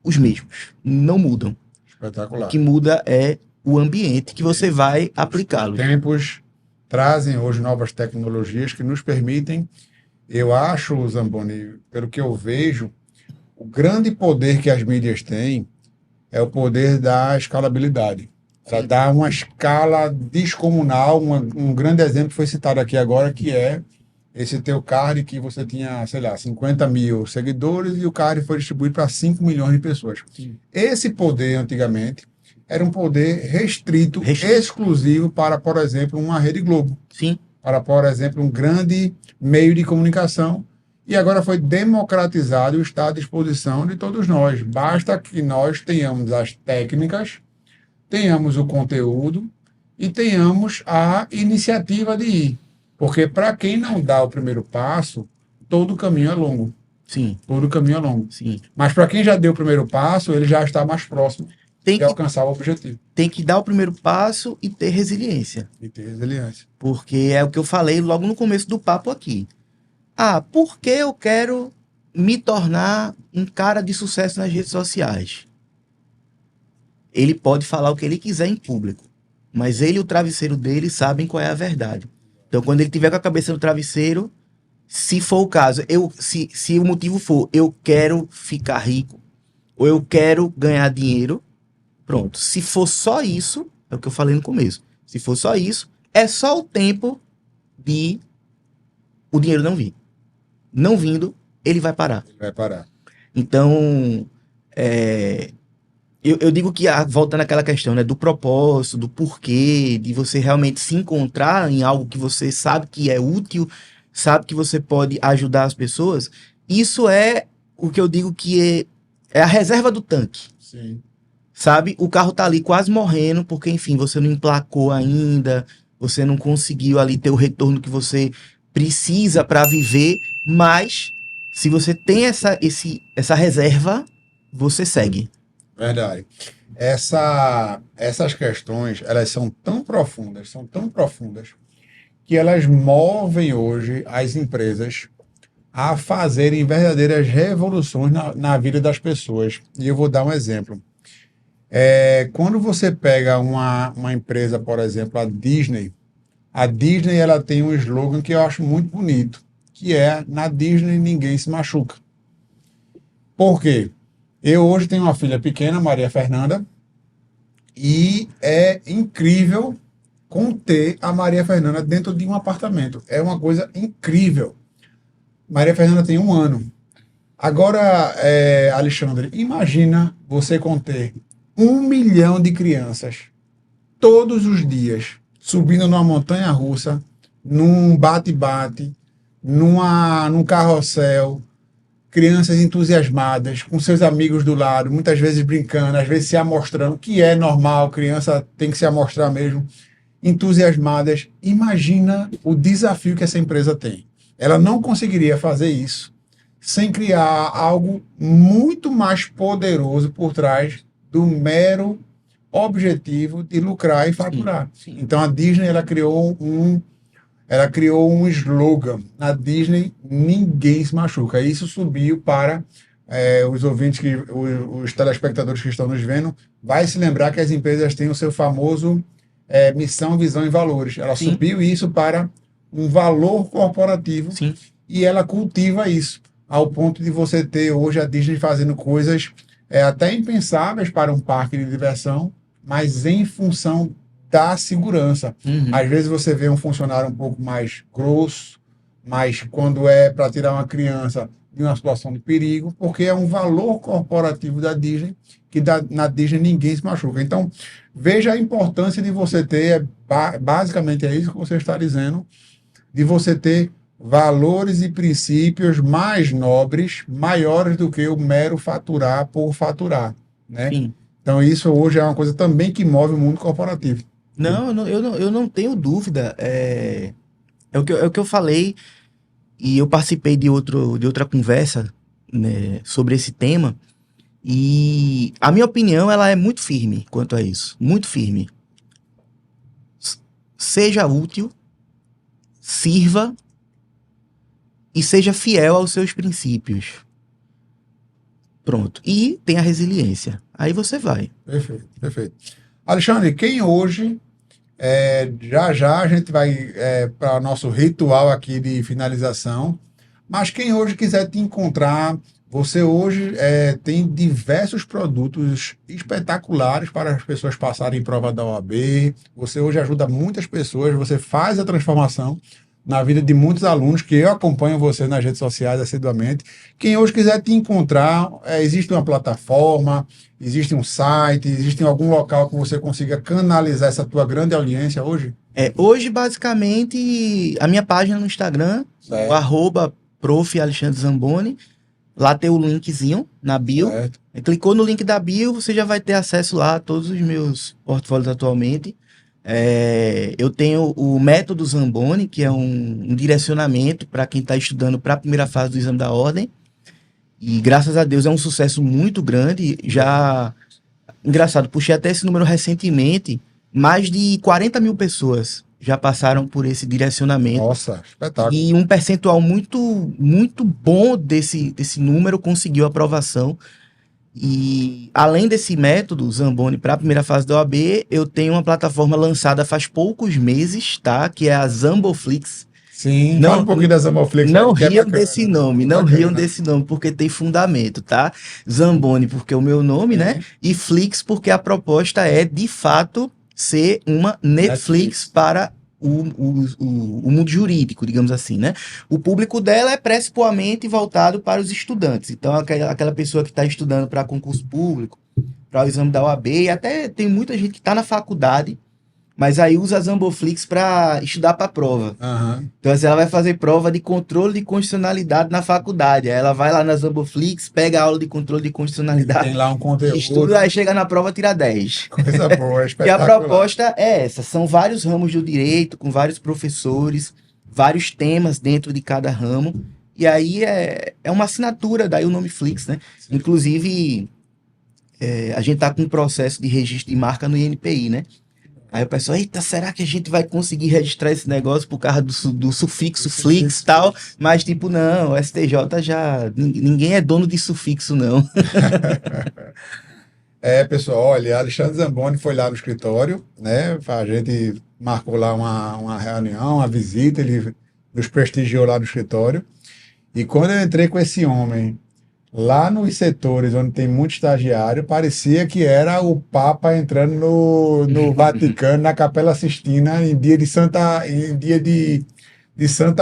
os mesmos, não mudam. O Espetacular. que muda é o ambiente que você vai aplicá-los. Os tempos trazem hoje novas tecnologias que nos permitem, eu acho, Zamboni, pelo que eu vejo, o grande poder que as mídias têm é o poder da escalabilidade. Ela dá uma escala descomunal. Um grande exemplo foi citado aqui agora, que é esse teu card que você tinha, sei lá, 50 mil seguidores e o card foi distribuído para 5 milhões de pessoas. Sim. Esse poder, antigamente, era um poder restrito, exclusivo para, por exemplo, uma Rede Globo. Sim. Para, por exemplo, um grande meio de comunicação. E agora foi democratizado e está à disposição de todos nós. Basta que nós tenhamos as técnicas, tenhamos o conteúdo e tenhamos a iniciativa de ir. Porque para quem não dá o primeiro passo, todo o caminho é longo. Sim. Todo o caminho é longo. Sim. Mas para quem já deu o primeiro passo, ele já está mais próximo de alcançar o objetivo. Tem que dar o primeiro passo e ter resiliência. E ter resiliência. Porque é o que eu falei logo no começo do papo aqui. Por que eu quero me tornar um cara de sucesso nas redes sociais? Ele pode falar o que ele quiser em público, mas ele e o travesseiro dele sabem qual é a verdade. Então, quando ele tiver com a cabeça no travesseiro, se for o caso, se o motivo for eu quero ficar rico, ou eu quero ganhar dinheiro, pronto. Se for só isso, é o que eu falei no começo. Se for só isso, é só o tempo de o dinheiro não vir. Não vindo, ele vai parar. Ele vai parar. Então, eu digo que, voltando àquela questão, né, do propósito, do porquê, de você realmente se encontrar em algo que você sabe que é útil, sabe que você pode ajudar as pessoas, isso é o que eu digo que é a reserva do tanque. Sim. Sabe? O carro tá ali quase morrendo, porque, enfim, você não emplacou ainda, você não conseguiu ali ter o retorno que você precisa para viver, mas se você tem essa reserva, você segue. Verdade. Essas questões, elas são tão profundas, que elas movem hoje as empresas a fazerem verdadeiras revoluções na vida das pessoas. E eu vou dar um exemplo. Quando você pega uma empresa, por exemplo, a Disney ela tem um slogan que eu acho muito bonito, que é: na Disney ninguém se machuca. Por quê? Eu hoje tenho uma filha pequena, Maria Fernanda, e é incrível conter a Maria Fernanda dentro de um apartamento. É uma coisa incrível. Maria Fernanda tem 1 ano. Agora, Alexandre, imagina você conter 1 milhão de crianças todos os dias subindo numa montanha-russa, num bate-bate, num carrossel, crianças entusiasmadas, com seus amigos do lado, muitas vezes brincando, às vezes se amostrando, que é normal, criança tem que se amostrar mesmo, entusiasmadas. Imagina o desafio que essa empresa tem. Ela não conseguiria fazer isso sem criar algo muito mais poderoso por trás do mero objetivo de lucrar e faturar. Sim. Então a Disney ela criou um slogan: na Disney ninguém se machuca. Isso subiu para os ouvintes, os telespectadores que estão nos vendo, vai se lembrar que as empresas têm o seu famoso missão, visão e valores. Ela Sim. subiu isso para um valor corporativo. Sim. E ela cultiva isso, ao ponto de você ter hoje a Disney fazendo coisas até impensáveis para um parque de diversão, mas em função da segurança. Uhum. Às vezes você vê um funcionário um pouco mais grosso, mas quando é para tirar uma criança de uma situação de perigo, porque é um valor corporativo da Disney, que na Disney ninguém se machuca. Então, veja a importância de você ter, basicamente é isso que você está dizendo, de você ter valores e princípios mais nobres, maiores do que o mero faturar por faturar, né? Sim. Então isso hoje é uma coisa também que move o mundo corporativo. Não, eu não tenho dúvida. É o que eu falei, e eu participei de outra conversa, né, sobre esse tema, e a minha opinião ela é muito firme quanto a isso. Muito firme. Seja útil, sirva e seja fiel aos seus princípios. Pronto. E tem a resiliência. Aí você vai. Perfeito, perfeito. Alexandre, quem hoje, já a gente vai para o nosso ritual aqui de finalização, mas quem hoje quiser te encontrar, você hoje tem diversos produtos espetaculares para as pessoas passarem em prova da OAB, você hoje ajuda muitas pessoas, você faz a transformação na vida de muitos alunos, que eu acompanho você nas redes sociais assiduamente. Quem hoje quiser te encontrar, existe uma plataforma, existe um site, existe algum local que você consiga canalizar essa tua grande audiência hoje? Hoje, basicamente, a minha página no Instagram, o @prof. Alexandre Zamboni, lá tem o linkzinho na bio. Certo. Clicou no link da bio, você já vai ter acesso lá a todos os meus portfólios atualmente. Eu tenho o método Zamboni, que é um direcionamento para quem está estudando para a primeira fase do exame da ordem. E graças a Deus é um sucesso muito grande. Já, engraçado, puxei até esse número recentemente, mais de 40 mil pessoas já passaram por esse direcionamento. Nossa, espetáculo. E um percentual muito, muito bom desse número conseguiu aprovação. E além desse método Zamboni para a primeira fase da OAB, eu tenho uma plataforma lançada faz poucos meses, tá? Que é a Zamboflix. Sim, fala um pouquinho da Zamboflix. Não riam desse nome, não riam desse nome, porque tem fundamento, tá? Zamboni porque é o meu nome, né? E Flix porque a proposta é, de fato, ser uma Netflix para o mundo jurídico, digamos assim, né? O público dela é principalmente voltado para os estudantes. Então, aquela pessoa que está estudando para concurso público, para o exame da OAB, e até tem muita gente que está na faculdade, mas aí usa a Zamboflix para estudar para a prova. Uhum. Então, assim, ela vai fazer prova de controle de constitucionalidade na faculdade. Aí ela vai lá na Zamboflix, pega a aula de controle de constitucionalidade, tem lá um conteúdo, estuda, aí chega na prova, tira 10. Coisa boa, espetacular. E a proposta é essa, são vários ramos do direito, com vários professores, vários temas dentro de cada ramo, e aí é uma assinatura, daí o nome Flix, né? Sim. Inclusive, a gente tá com um processo de registro de marca no INPI, né? Aí o pessoal, eita, será que a gente vai conseguir registrar esse negócio por causa do sufixo Flix e tal? Mas tipo, não, o STJ já, ninguém é dono de sufixo, não. Pessoal, olha, Alexandre Zamboni foi lá no escritório, né? A gente marcou lá uma reunião, uma visita, ele nos prestigiou lá no escritório. E quando eu entrei com esse homem lá nos setores onde tem muito estagiário, parecia que era o Papa entrando no Vaticano, na Capela Sistina, em dia de Santa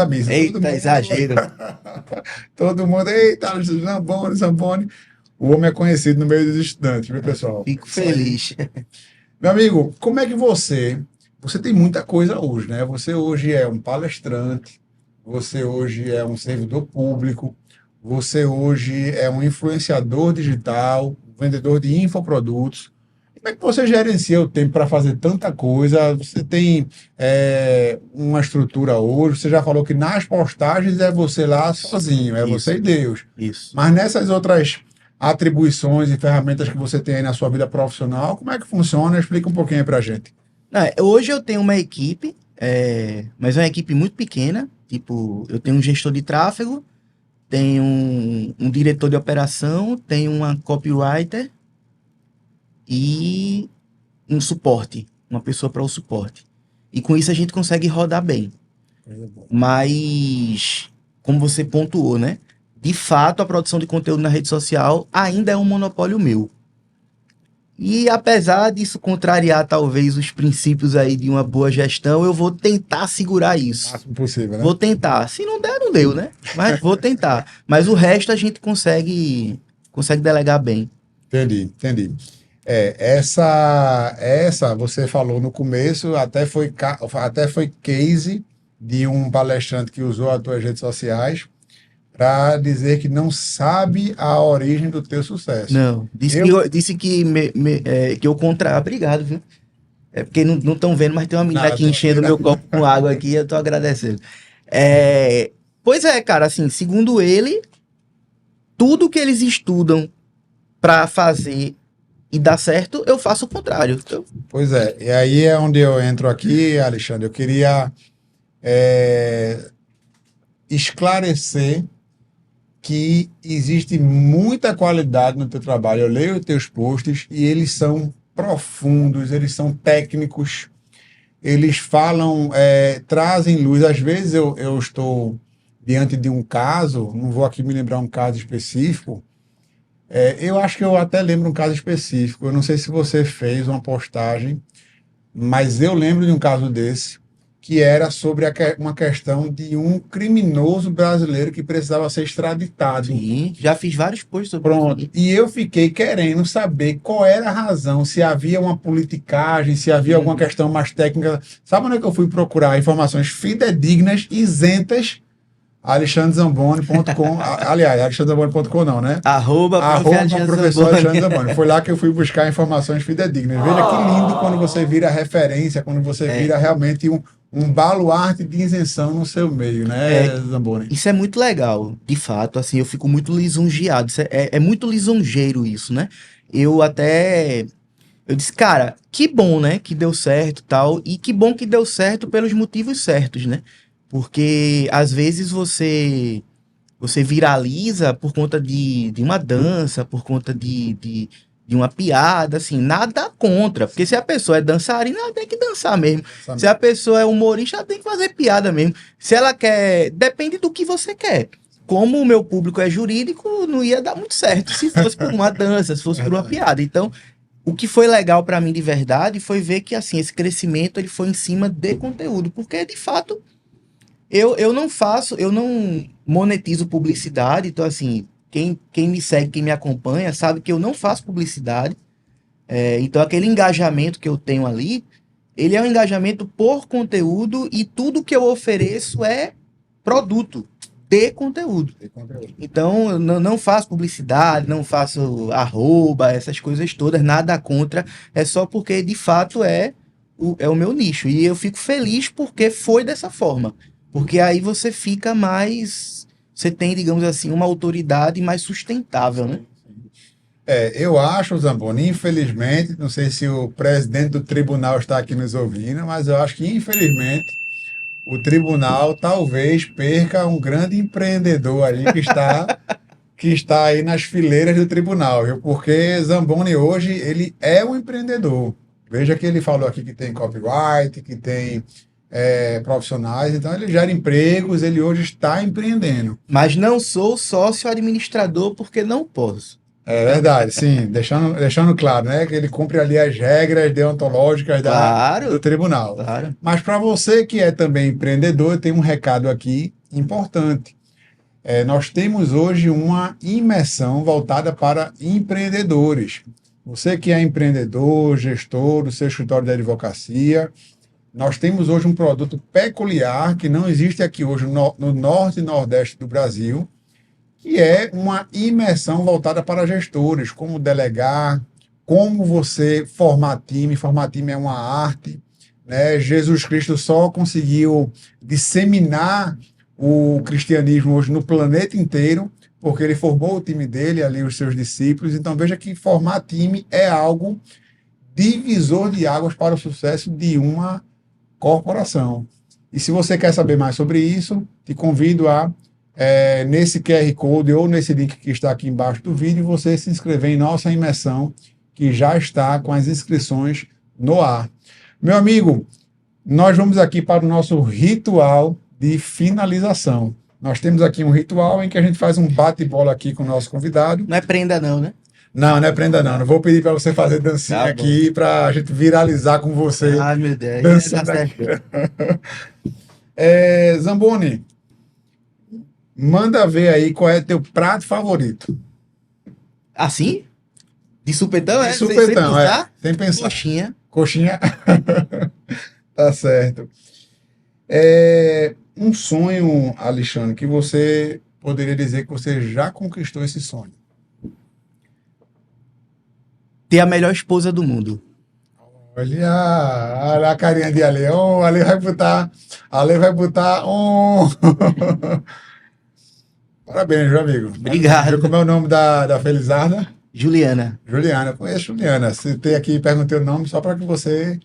Missa. Eita, exagero. Todo mundo, eita, Zamboni. O homem é conhecido no meio dos estudantes, viu, pessoal? Fico feliz. Meu amigo, como é que você tem muita coisa hoje, né? Você hoje é um palestrante, você hoje é um servidor público, você hoje é um influenciador digital, vendedor de infoprodutos. Como é que você gerencia o tempo para fazer tanta coisa? Você tem uma estrutura hoje, você já falou que nas postagens é você lá sozinho, é você e Deus. Isso. Mas nessas outras atribuições e ferramentas que você tem aí na sua vida profissional, como é que funciona? Explica um pouquinho aí pra gente. Hoje eu tenho uma equipe, mas é uma equipe muito pequena. Tipo, eu tenho um gestor de tráfego, tenho um diretor de operação, tenho uma copywriter e um suporte, uma pessoa para o suporte. E com isso a gente consegue rodar bem. Mas, como você pontuou, né? De fato, a produção de conteúdo na rede social ainda é um monopólio meu. E apesar disso contrariar talvez os princípios aí de uma boa gestão, eu vou tentar segurar isso. O máximo possível, né? Vou tentar. Se não der, não deu, né? Mas vou tentar. Mas o resto a gente consegue delegar bem. Entendi. Essa você falou no começo, até foi case de um palestrante que usou as tuas redes sociais para dizer que não sabe a origem do teu sucesso. Não, disse que eu contra... Obrigado, viu? É porque não estão vendo, mas tem uma menina aqui enchendo meu copo com água aqui e eu tô agradecendo. Pois é, cara, assim, segundo ele, tudo que eles estudam para fazer e dar certo, eu faço o contrário. Então... Pois é, e aí é onde eu entro aqui, Alexandre. Eu queria esclarecer que existe muita qualidade no teu trabalho. Eu leio os teus posts e eles são profundos, eles são técnicos, eles falam, trazem luz. Às vezes eu estou diante de um caso, não vou aqui me lembrar um caso específico, eu acho que eu até lembro um caso específico, eu não sei se você fez uma postagem, mas eu lembro de um caso desse, que era sobre uma questão de um criminoso brasileiro que precisava ser extraditado. Sim, já fiz vários posts sobre Pronto. isso. E eu fiquei querendo saber qual era a razão, se havia uma politicagem, se havia alguma questão mais técnica. Sabe onde é que eu fui procurar informações fidedignas, isentas? alexandrezamboni.com. Aliás, alexandrezamboni.com não, né? Arroba professor Alexandre Zamboni. Foi lá que eu fui buscar informações fidedignas. Veja que lindo quando você vira referência, quando você vira realmente um baluarte de isenção no seu meio, né, Zamboni? Isso é muito legal, de fato, assim, eu fico muito lisonjeado, é muito lisonjeiro isso, né? Eu disse, cara, que bom, né, que deu certo e tal, e que bom que deu certo pelos motivos certos, né? Porque às vezes você viraliza por conta de uma dança, por conta de uma piada, assim, nada contra. Porque se a pessoa é dançarina, ela tem que dançar mesmo. Se a pessoa é humorista, ela tem que fazer piada mesmo. Se ela quer, depende do que você quer. Como o meu público é jurídico, não ia dar muito certo se fosse por uma dança, se fosse por uma piada. Então, o que foi legal para mim de verdade foi ver que, assim, esse crescimento ele foi em cima de conteúdo. Porque, de fato, eu não monetizo publicidade, então assim, quem me segue, quem me acompanha, sabe que eu não faço publicidade, então aquele engajamento que eu tenho ali, ele é um engajamento por conteúdo e tudo que eu ofereço é produto de conteúdo. Então eu não faço publicidade, não faço arroba, essas coisas todas, nada contra, é só porque de fato é o meu nicho, e eu fico feliz porque foi dessa forma. Porque aí você fica mais... Você tem, digamos assim, uma autoridade mais sustentável, né? Eu acho, Zamboni, infelizmente, não sei se o presidente do tribunal está aqui nos ouvindo, mas eu acho que, infelizmente, o tribunal talvez perca um grande empreendedor aí que está aí nas fileiras do tribunal, viu? Porque Zamboni hoje, ele é um empreendedor. Veja que ele falou aqui que tem copyright, que tem... profissionais, então ele gera empregos, ele hoje está empreendendo. Mas não sou sócio administrador porque não posso. É verdade, sim, deixando claro, né, que ele cumpre ali as regras deontológicas do tribunal. Claro. Mas para você que é também empreendedor, tem um recado aqui importante. Nós temos hoje uma imersão voltada para empreendedores. Você que é empreendedor, gestor do seu escritório de advocacia, nós temos hoje um produto peculiar que não existe aqui hoje no norte e nordeste do Brasil, que é uma imersão voltada para gestores, como delegar, como você formar time. Formar time é uma arte, né? Jesus Cristo só conseguiu disseminar o cristianismo hoje no planeta inteiro, porque ele formou o time dele, ali os seus discípulos. Então veja que formar time é algo divisor de águas para o sucesso de uma corporação. E se você quer saber mais sobre isso, te convido a, nesse QR Code ou nesse link que está aqui embaixo do vídeo, você se inscrever em nossa imersão, que já está com as inscrições no ar. Meu amigo, nós vamos aqui para o nosso ritual de finalização. Nós temos aqui um ritual em que a gente faz um bate-bola aqui com o nosso convidado. Não é prenda não, né? Não é prenda não. Não vou pedir para você fazer dancinha aqui para a gente viralizar com você. Ai, meu Deus. Dançando aqui. Zamboni, manda ver aí qual é teu prato favorito. Assim? De supetão, De supetão, sem pensar. Coxinha. Tá certo. Um sonho, Alexandre, que você poderia dizer que você já conquistou esse sonho. Ter a melhor esposa do mundo. Olha a carinha de Ale. Ale vai botar um. Parabéns, meu amigo. Obrigado. Como é o nome da Felizarda? Juliana. Juliana, eu conheço Juliana. Se tem aqui, perguntei o nome só para que você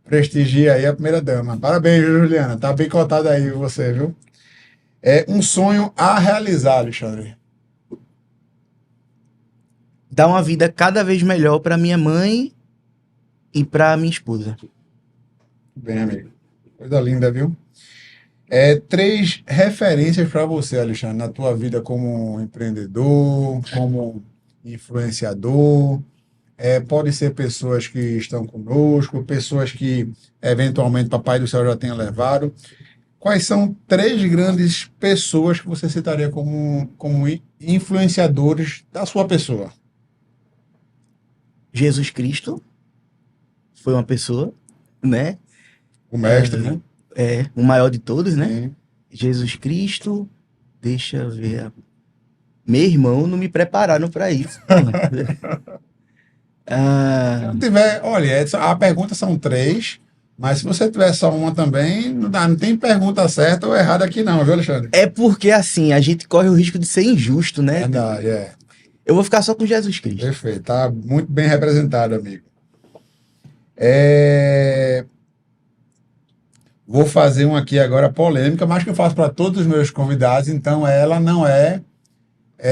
prestigie aí a primeira dama. Parabéns, Juliana. Tá bem cotada aí você, viu? É um sonho a realizar, Alexandre. Dar uma vida cada vez melhor para minha mãe e para minha esposa. Bem, amigo. Coisa linda, viu? Três referências para você, Alexandre, na tua vida como empreendedor, como influenciador. Pode ser pessoas que estão conosco, pessoas que eventualmente Papai do Céu já tenha levado. Quais são três grandes pessoas que você citaria como influenciadores da sua pessoa? Jesus Cristo foi uma pessoa, né? O mestre, né? O maior de todos, né? Sim. Jesus Cristo, deixa eu ver. Meu irmão não me prepararam para isso. Se não tiver, olha, a pergunta são três, mas se você tiver só uma também, não tem pergunta certa ou errada aqui não, viu, Alexandre? É porque assim, a gente corre o risco de ser injusto, né? Verdade, Eu vou ficar só com Jesus Cristo. Perfeito, tá muito bem representado, amigo. Vou fazer uma aqui agora polêmica, mas que eu faço para todos os meus convidados, então ela não é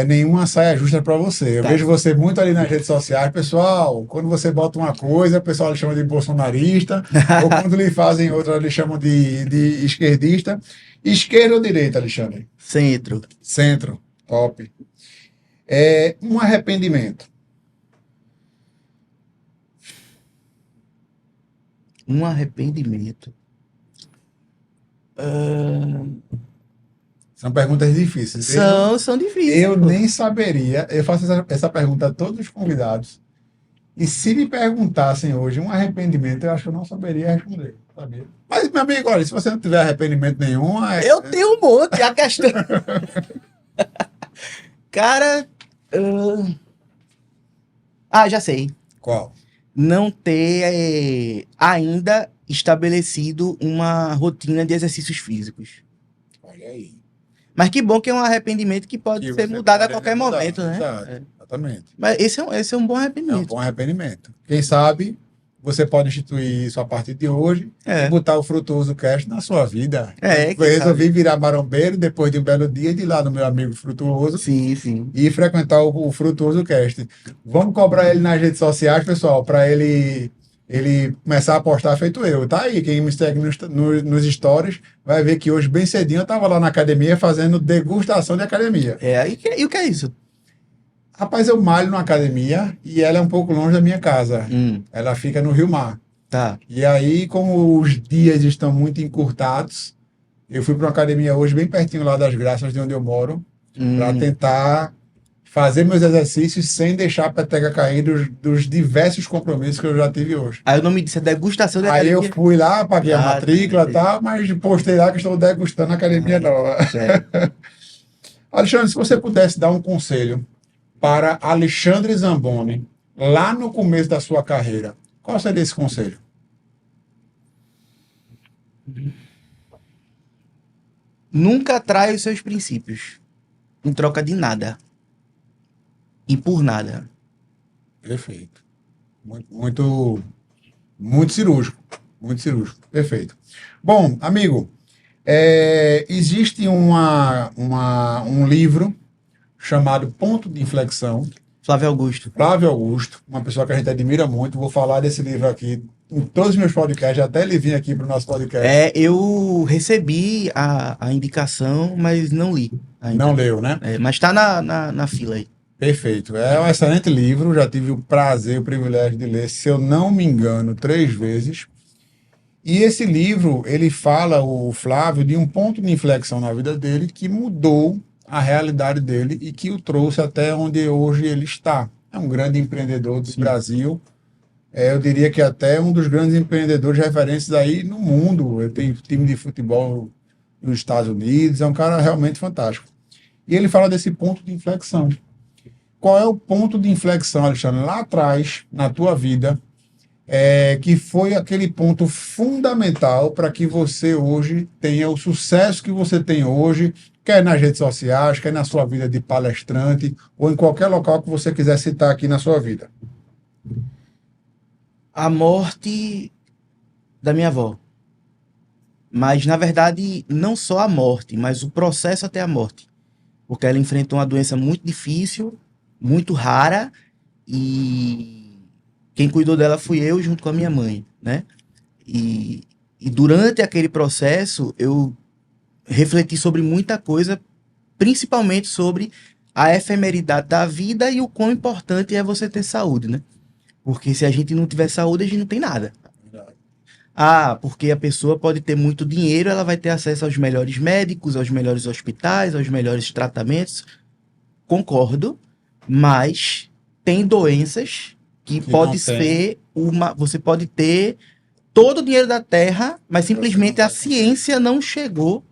nenhuma saia justa para você. Eu Tá. vejo você muito ali nas redes sociais, pessoal. Quando você bota uma coisa, o pessoal lhe chama de bolsonarista, ou quando lhe fazem outra, lhe chamam de esquerdista. Esquerda ou direita, Alexandre? Centro. Centro, top. Um arrependimento. Um arrependimento. São perguntas difíceis. São difíceis. Eu pô. nem saberia. Eu faço essa pergunta a todos os convidados. E se me perguntassem hoje um arrependimento, eu acho que eu não saberia responder. Sabia? Mas, meu amigo, olha, se você não tiver arrependimento nenhum, Eu tenho um monte, a questão. Cara. Já sei. Qual? Não ter ainda estabelecido uma rotina de exercícios físicos. Olha aí. Mas que bom que é um arrependimento que pode Que ser você mudado a pode qualquer mudar, momento, né? exato, exatamente. Mas esse é um bom É um arrependimento. bom arrependimento. Quem sabe você pode instituir isso a partir de hoje É. e botar o Frutuoso Cast na sua vida. É, Eu quem resolvi virar marombeiro depois de um belo dia de ir lá no meu amigo Frutuoso Sim. e frequentar o Frutuoso Cast. Vamos cobrar ele nas redes sociais, pessoal, para ele começar a postar feito eu. Tá aí, quem me segue nos stories vai ver que hoje, bem cedinho, eu estava lá na academia fazendo degustação de academia. E o que é isso? Rapaz, eu malho numa academia e ela é um pouco longe da minha casa. Ela fica no Rio Mar. Tá. E aí, como os dias estão muito encurtados, eu fui para uma academia hoje bem pertinho lá das Graças, de onde eu moro, para tentar fazer meus exercícios sem deixar a peteca cair dos diversos compromissos que eu já tive hoje. Aí o nome disso é degustação de Aí eu academia. fui lá, paguei a matrícula e entendi. tal, mas postei lá que estou degustando a academia nova. Certo. Alexandre, se você pudesse dar um conselho para Alexandre Zamboni, lá no começo da sua carreira, qual seria esse conselho? Nunca traia os seus princípios em troca de nada. E por nada. Perfeito. Muito cirúrgico. Muito cirúrgico. Perfeito. Bom, amigo, existe um livro chamado Ponto de Inflexão. Flávio Augusto. Flávio Augusto, uma pessoa que a gente admira muito. Vou falar desse livro aqui em todos os meus podcasts, até ele vir aqui para o nosso podcast. Eu recebi a indicação, mas não li ainda. Não leu, né? Mas está na fila aí. Perfeito. É um excelente livro. Já tive o prazer, o privilégio de ler, se eu não me engano, 3 vezes. E esse livro, ele fala, o Flávio, de um ponto de inflexão na vida dele que mudou a realidade dele e que o trouxe até onde hoje ele está. É um grande empreendedor do Brasil. Eu diria que até um dos grandes empreendedores referências aí no mundo. Ele tem time de futebol nos Estados Unidos. É um cara realmente fantástico. E ele fala desse ponto de inflexão. Qual é o ponto de inflexão, Alexandre, lá atrás, na tua vida, que foi aquele ponto fundamental para que você hoje tenha o sucesso que você tem hoje, quer nas redes sociais, quer na sua vida de palestrante, ou em qualquer local que você quiser citar aqui na sua vida? A morte da minha avó. Mas, na verdade, não só a morte, mas o processo até a morte. Porque ela enfrentou uma doença muito difícil, muito rara, e quem cuidou dela fui eu junto com a minha mãe, né? E, e durante aquele processo, eu refleti sobre muita coisa, principalmente sobre a efemeridade da vida e o quão importante é você ter saúde, né? Porque se a gente não tiver saúde, a gente não tem nada. Ah, porque a pessoa pode ter muito dinheiro, ela vai ter acesso aos melhores médicos, aos melhores hospitais, aos melhores tratamentos. Concordo, mas tem doenças que Que pode não tem. ser uma. Você pode ter todo o dinheiro da Terra, mas Você não simplesmente a vai conseguir. ciência não chegou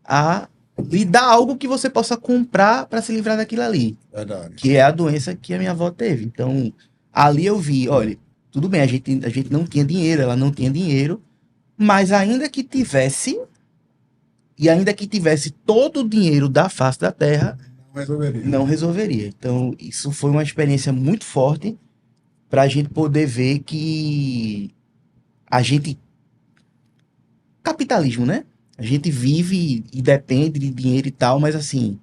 a lhe dar algo que você possa comprar para se livrar daquilo ali, Verdade. que é a doença que a minha avó teve. Então, ali eu vi, olha, tudo bem, a gente não tinha dinheiro, ela não tinha dinheiro, mas ainda que tivesse, e ainda que tivesse todo o dinheiro da face da terra, Não resolveria. não resolveria. Então, isso foi uma experiência muito forte para a gente poder ver que a gente. Capitalismo, né? A gente vive e depende de dinheiro e tal, mas assim,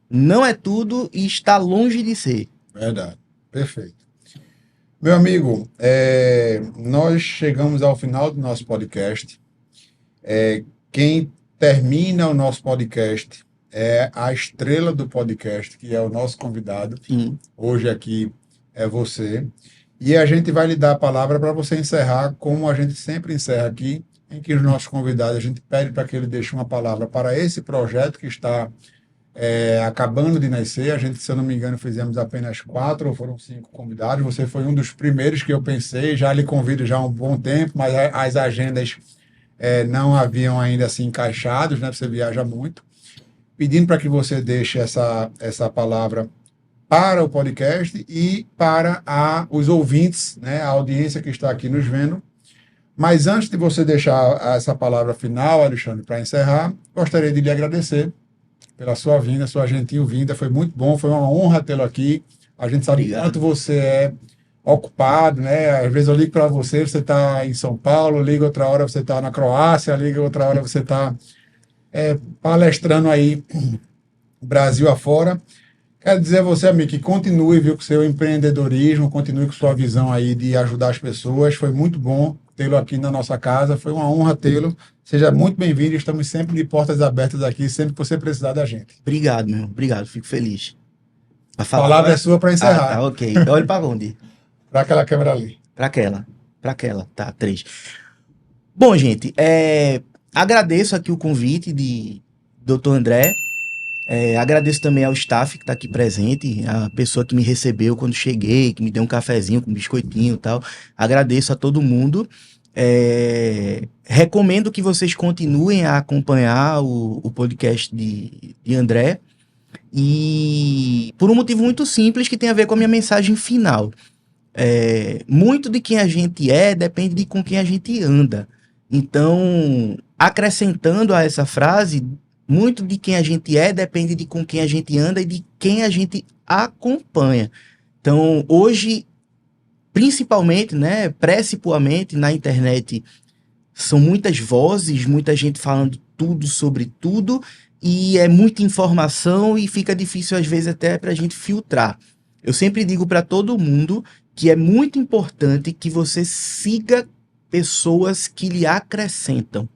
não é tudo e está longe de ser. Verdade. Perfeito. Meu amigo, nós chegamos ao final do nosso podcast. Quem termina o nosso podcast é a estrela do podcast, que é o nosso convidado. Sim. Hoje aqui é você. E a gente vai lhe dar a palavra para você encerrar, como a gente sempre encerra aqui, em que os nossos convidados, a gente pede para que ele deixe uma palavra para esse projeto que está acabando de nascer. A gente, se eu não me engano, fizemos apenas 4 ou foram 5 convidados. Você foi um dos primeiros que eu pensei, já lhe convido já há um bom tempo, mas as agendas não haviam ainda se encaixado, né? Você viaja muito. Pedindo para que você deixe essa palavra para o podcast e para os ouvintes, né? A audiência que está aqui nos vendo. Mas antes de você deixar essa palavra final, Alexandre, para encerrar, gostaria de lhe agradecer pela sua vinda, sua gentil vinda. Foi muito bom, foi uma honra tê-lo aqui. A gente sabe Obrigado. quanto você é ocupado, né? Às vezes eu ligo para você, você está em São Paulo, ligo outra hora você está na Croácia, liga outra hora você está palestrando aí Brasil afora. Quero dizer a você, amigo, que continue, viu, com seu empreendedorismo, continue com sua visão aí de ajudar as pessoas. Foi muito bom tê-lo aqui na nossa casa, foi uma honra tê-lo. Seja muito bem-vindo, estamos sempre de portas abertas aqui, sempre que você precisar da gente. Obrigado, meu. Obrigado, fico feliz. Vai A falar palavra agora? é sua para Ah, encerrar, tá, ok. Olha para onde? para aquela câmera ali. Para aquela. Para aquela, tá, 3. Bom, gente, agradeço aqui o convite de Dr. André. Agradeço também ao staff que está aqui presente, a pessoa que me recebeu quando cheguei, que me deu um cafezinho com biscoitinho e tal. Agradeço a todo mundo. Recomendo que vocês continuem a acompanhar o podcast de André. E por um motivo muito simples que tem a ver com a minha mensagem final. Muito de quem a gente depende de com quem a gente anda. Então, acrescentando a essa frase, muito de quem a gente depende de com quem a gente anda e de quem a gente acompanha. Então, hoje, principalmente, né, principalmente na internet, são muitas vozes, muita gente falando tudo sobre tudo, e é muita informação e fica difícil, às vezes, até para a gente filtrar. Eu sempre digo para todo mundo que é muito importante que você siga pessoas que lhe acrescentam.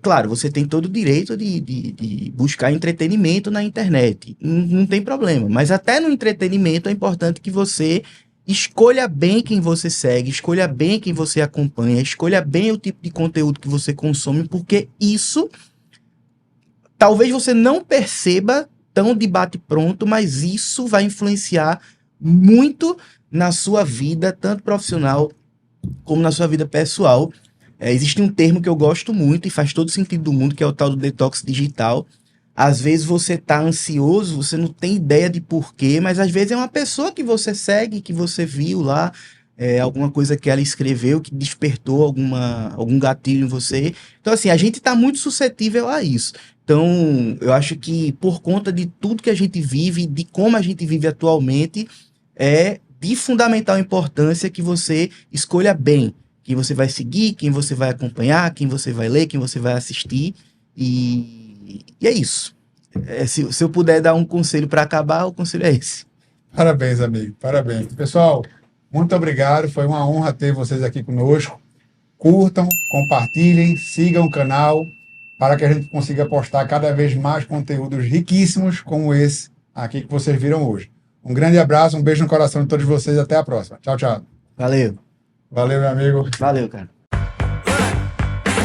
Claro, você tem todo o direito de buscar entretenimento na internet, não tem problema, mas até no entretenimento é importante que você escolha bem quem você segue, escolha bem quem você acompanha, escolha bem o tipo de conteúdo que você consome, porque isso talvez você não perceba tão de bate-pronto, mas isso vai influenciar muito na sua vida, tanto profissional como na sua vida pessoal. Existe um termo que eu gosto muito e faz todo sentido do mundo, que é o tal do detox digital. Às vezes você tá ansioso, você não tem ideia de porquê, mas às vezes é uma pessoa que você segue, que você viu lá, alguma coisa que ela escreveu, que despertou algum gatilho em você. Então, assim, a gente tá muito suscetível a isso. Então, eu acho que por conta de tudo que a gente vive, de como a gente vive atualmente, é de fundamental importância que você escolha bem quem você vai seguir, quem você vai acompanhar, quem você vai ler, quem você vai assistir. E é isso. Se eu puder dar um conselho para acabar, o conselho é esse. Parabéns, amigo. Parabéns. Pessoal, muito obrigado. Foi uma honra ter vocês aqui conosco. Curtam, compartilhem, sigam o canal para que a gente consiga postar cada vez mais conteúdos riquíssimos como esse aqui que vocês viram hoje. Um grande abraço, um beijo no coração de todos vocês. Até a próxima. Tchau, tchau. Valeu. Valeu, meu amigo. Valeu, cara.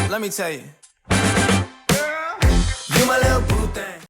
Let me tell you.